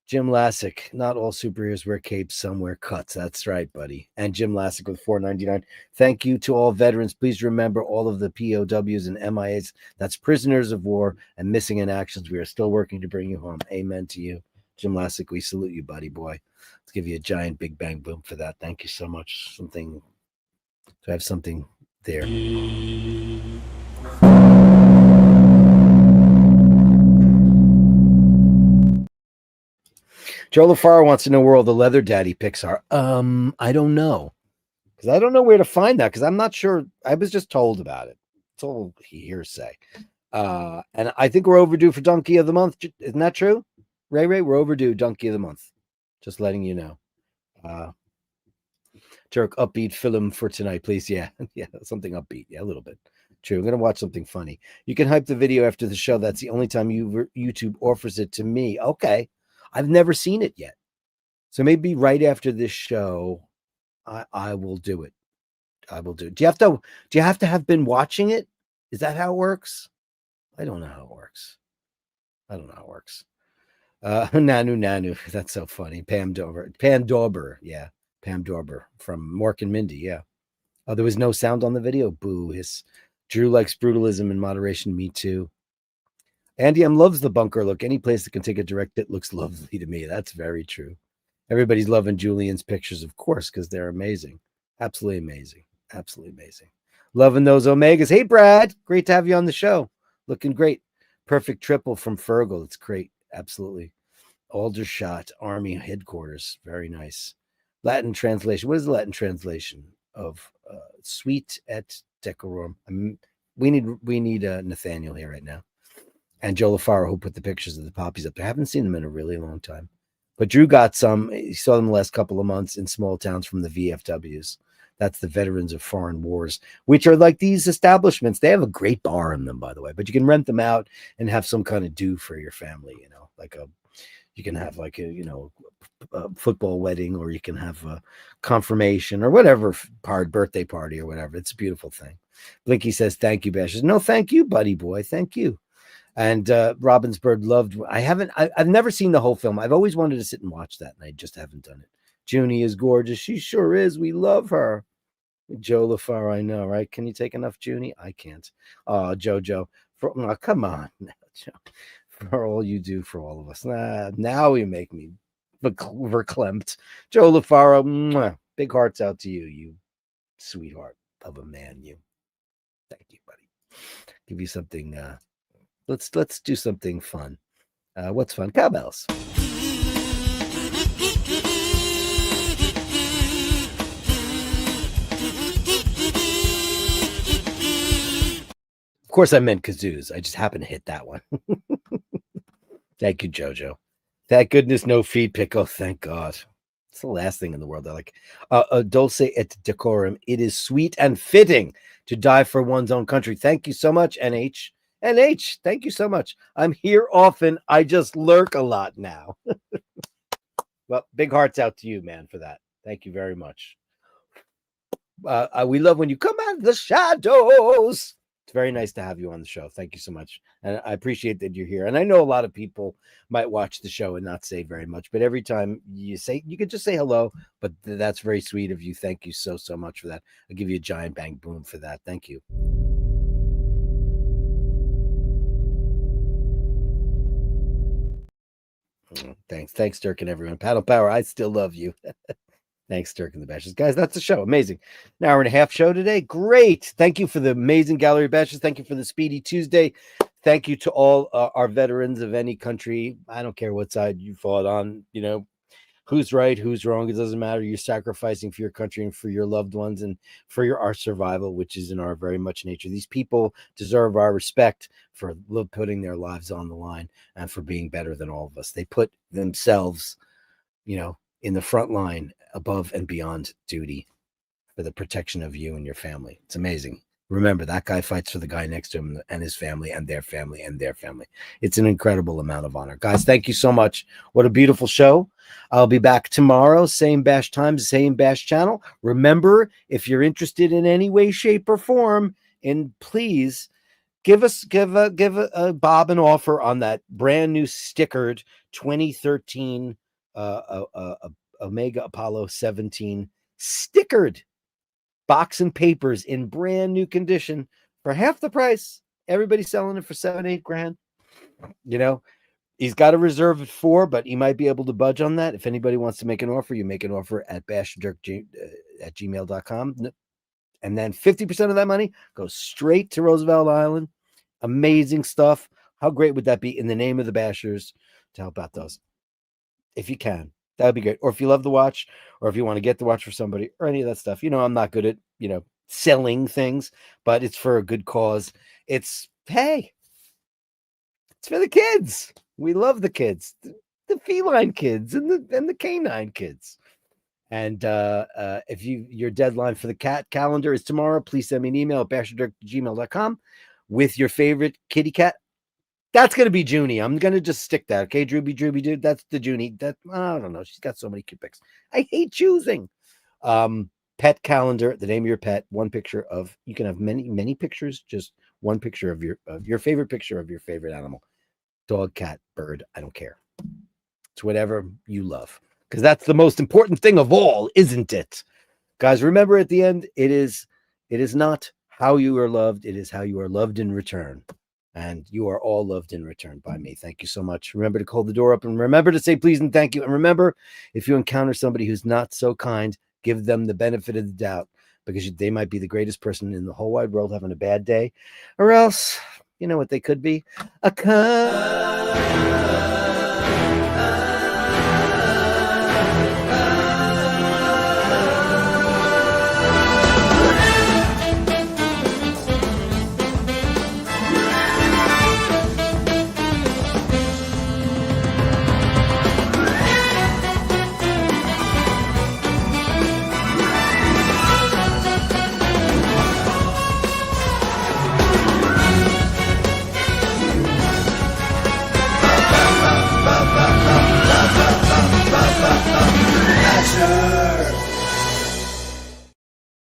Jim Lassick, not all superheroes wear capes, some wear cuts. That's right, buddy. And Jim Lassick with $4.99. Thank you to all veterans. Please remember all of the POWs and MIAs. That's prisoners of war and missing in actions. We are still working to bring you home. Amen to you. Jim Lassick, we salute you, buddy boy. Let's give you a giant big bang boom for that. Thank you so much. Something to have something there. Joe LaFaro wants to know where all the leather daddy pics are. I don't know. Because I don't know where to find that, because I'm not sure. I was just told about it. It's all hearsay. And I think we're overdue for Donkey of the Month. Isn't that true? Ray, we're overdue Donkey of the Month. Just letting you know. Dirk, upbeat film for tonight, please. Yeah, yeah, something upbeat. Yeah, a little bit. True. I'm going to watch something funny. You can hype the video after the show. That's the only time YouTube offers it to me. Okay. I've never seen it yet. So maybe right after this show, I will do it. I will do it. Do you have to have been watching it? Is that how it works? I don't know how it works. Nanu. That's so funny. Pam Dauber. Yeah. Pam Dauber from Mork and Mindy. Yeah. Oh, there was no sound on the video. Boo. Drew likes brutalism in moderation. Me too. Andy M loves the bunker look. Any place that can take a direct hit looks lovely to me. That's very true. Everybody's loving Julian's pictures, of course, because they're amazing. Absolutely amazing. Absolutely amazing. Loving those Omegas. Hey, Brad. Great to have you on the show. Looking great. Perfect triple from Fergal. It's great. Absolutely. Aldershot Army Headquarters. Very nice. Latin translation. What is the Latin translation of sweet et decorum? We need Nathaniel here right now. And Joe LaFaro, who put the pictures of the poppies up there. I haven't seen them in a really long time. But Drew got some. He saw them the last couple of months in small towns from the VFWs. That's the Veterans of Foreign Wars, which are like these establishments. They have a great bar in them, by the way, but you can rent them out and have some kind of do for your family, you know, you can have like a football wedding, or you can have a confirmation or whatever, birthday party or whatever. It's a beautiful thing. Blinky says, thank you, Bashers. No, thank you, buddy boy. Thank you. And Robbinsburg loved. I've never seen the whole film. I've always wanted to sit and watch that, and I just haven't done it. Junie is gorgeous. She sure is. We love her. Joe LaFaro, I know, right? Can you take enough Junie? I can't. Jojo, come on, Joe, for all you do for all of us. Now you make me verklempt. Joe LaFaro, big hearts out to you, you sweetheart of a man. You. Thank you, buddy. Give you something. Let's do something fun. What's fun? Cowbells. Of course, I meant kazoos. I just happened to hit that one. Thank you, Jojo. Thank goodness, no feed pick. Oh, thank God. It's the last thing in the world I like. Dulce et decorum. It is sweet and fitting to die for one's own country. Thank you so much, NH. NH, thank you so much. I'm here often. I just lurk a lot now. Well, big hearts out to you, man, for that. Thank you very much. We love when you come out of the shadows. It's very nice to have you on the show. Thank you so much. And I appreciate that you're here. And I know a lot of people might watch the show and not say very much, but every time you could just say hello, but that's very sweet of you. Thank you so much for that. I'll give you a giant bang boom for that. Thank you. Thanks, Dirk and everyone. Paddle Power, I still love you. Thanks, Dirk and the Bashers. Guys, that's the show. Amazing. An hour and a half show today. Great. Thank you for the amazing Gallery of Bashers. Thank you for the Speedy Tuesday. Thank you to all our veterans of any country. I don't care what side you fought on, who's right, who's wrong. It doesn't matter. You're sacrificing for your country and for your loved ones and for our survival, which is in our very much nature. These people deserve our respect for putting their lives on the line and for being better than all of us. They put themselves, in the front line above and beyond duty for the protection of you and your family. It's amazing. Remember, that guy fights for the guy next to him and his family and their family and their family. It's an incredible amount of honor. Guys, thank you so much. What a beautiful show. I'll be back tomorrow, same Bash time, same Bash channel. Remember, if you're interested in any way, shape, or form, and please give a Bob an offer on that brand new stickered 2013 Omega Apollo 17 stickered box and papers in brand new condition for half the price. Everybody's selling it for $7-8 grand. He's got to reserve it for, but he might be able to budge on that. If anybody wants to make an offer, you make an offer at Basherdirk at gmail.com. And then 50% of that money goes straight to Roosevelt Island. Amazing stuff. How great would that be in the name of the Bashers to help out those? If you can. That would be great. Or if you love the watch, or if you want to get the watch for somebody, or any of that stuff. I'm not good at, selling things, but it's for a good cause. It's for the kids. We love the kids, the feline kids and the canine kids. And if your deadline for the cat calendar is tomorrow, please send me an email at basherdirk@gmail.com with your favorite kitty cat. That's going to be Junie. I'm going to just stick that. Okay, Drooby, dude. That's the Junie. I don't know. She's got so many cute pics. I hate choosing. Pet calendar, the name of your pet, one picture of, you can have many pictures, just one picture of your favorite picture of your favorite animal. Dog, cat, bird, I don't care. It's whatever you love. Because that's the most important thing of all, isn't it? Guys, remember at the end, it is not how you are loved, it is how you are loved in return. And you are all loved in return by me. Thank you so much. Remember to hold the door up and remember to say please and thank you. And remember, if you encounter somebody who's not so kind, give them the benefit of the doubt, because they might be the greatest person in the whole wide world having a bad day, or else, you know what they could be? A cunt.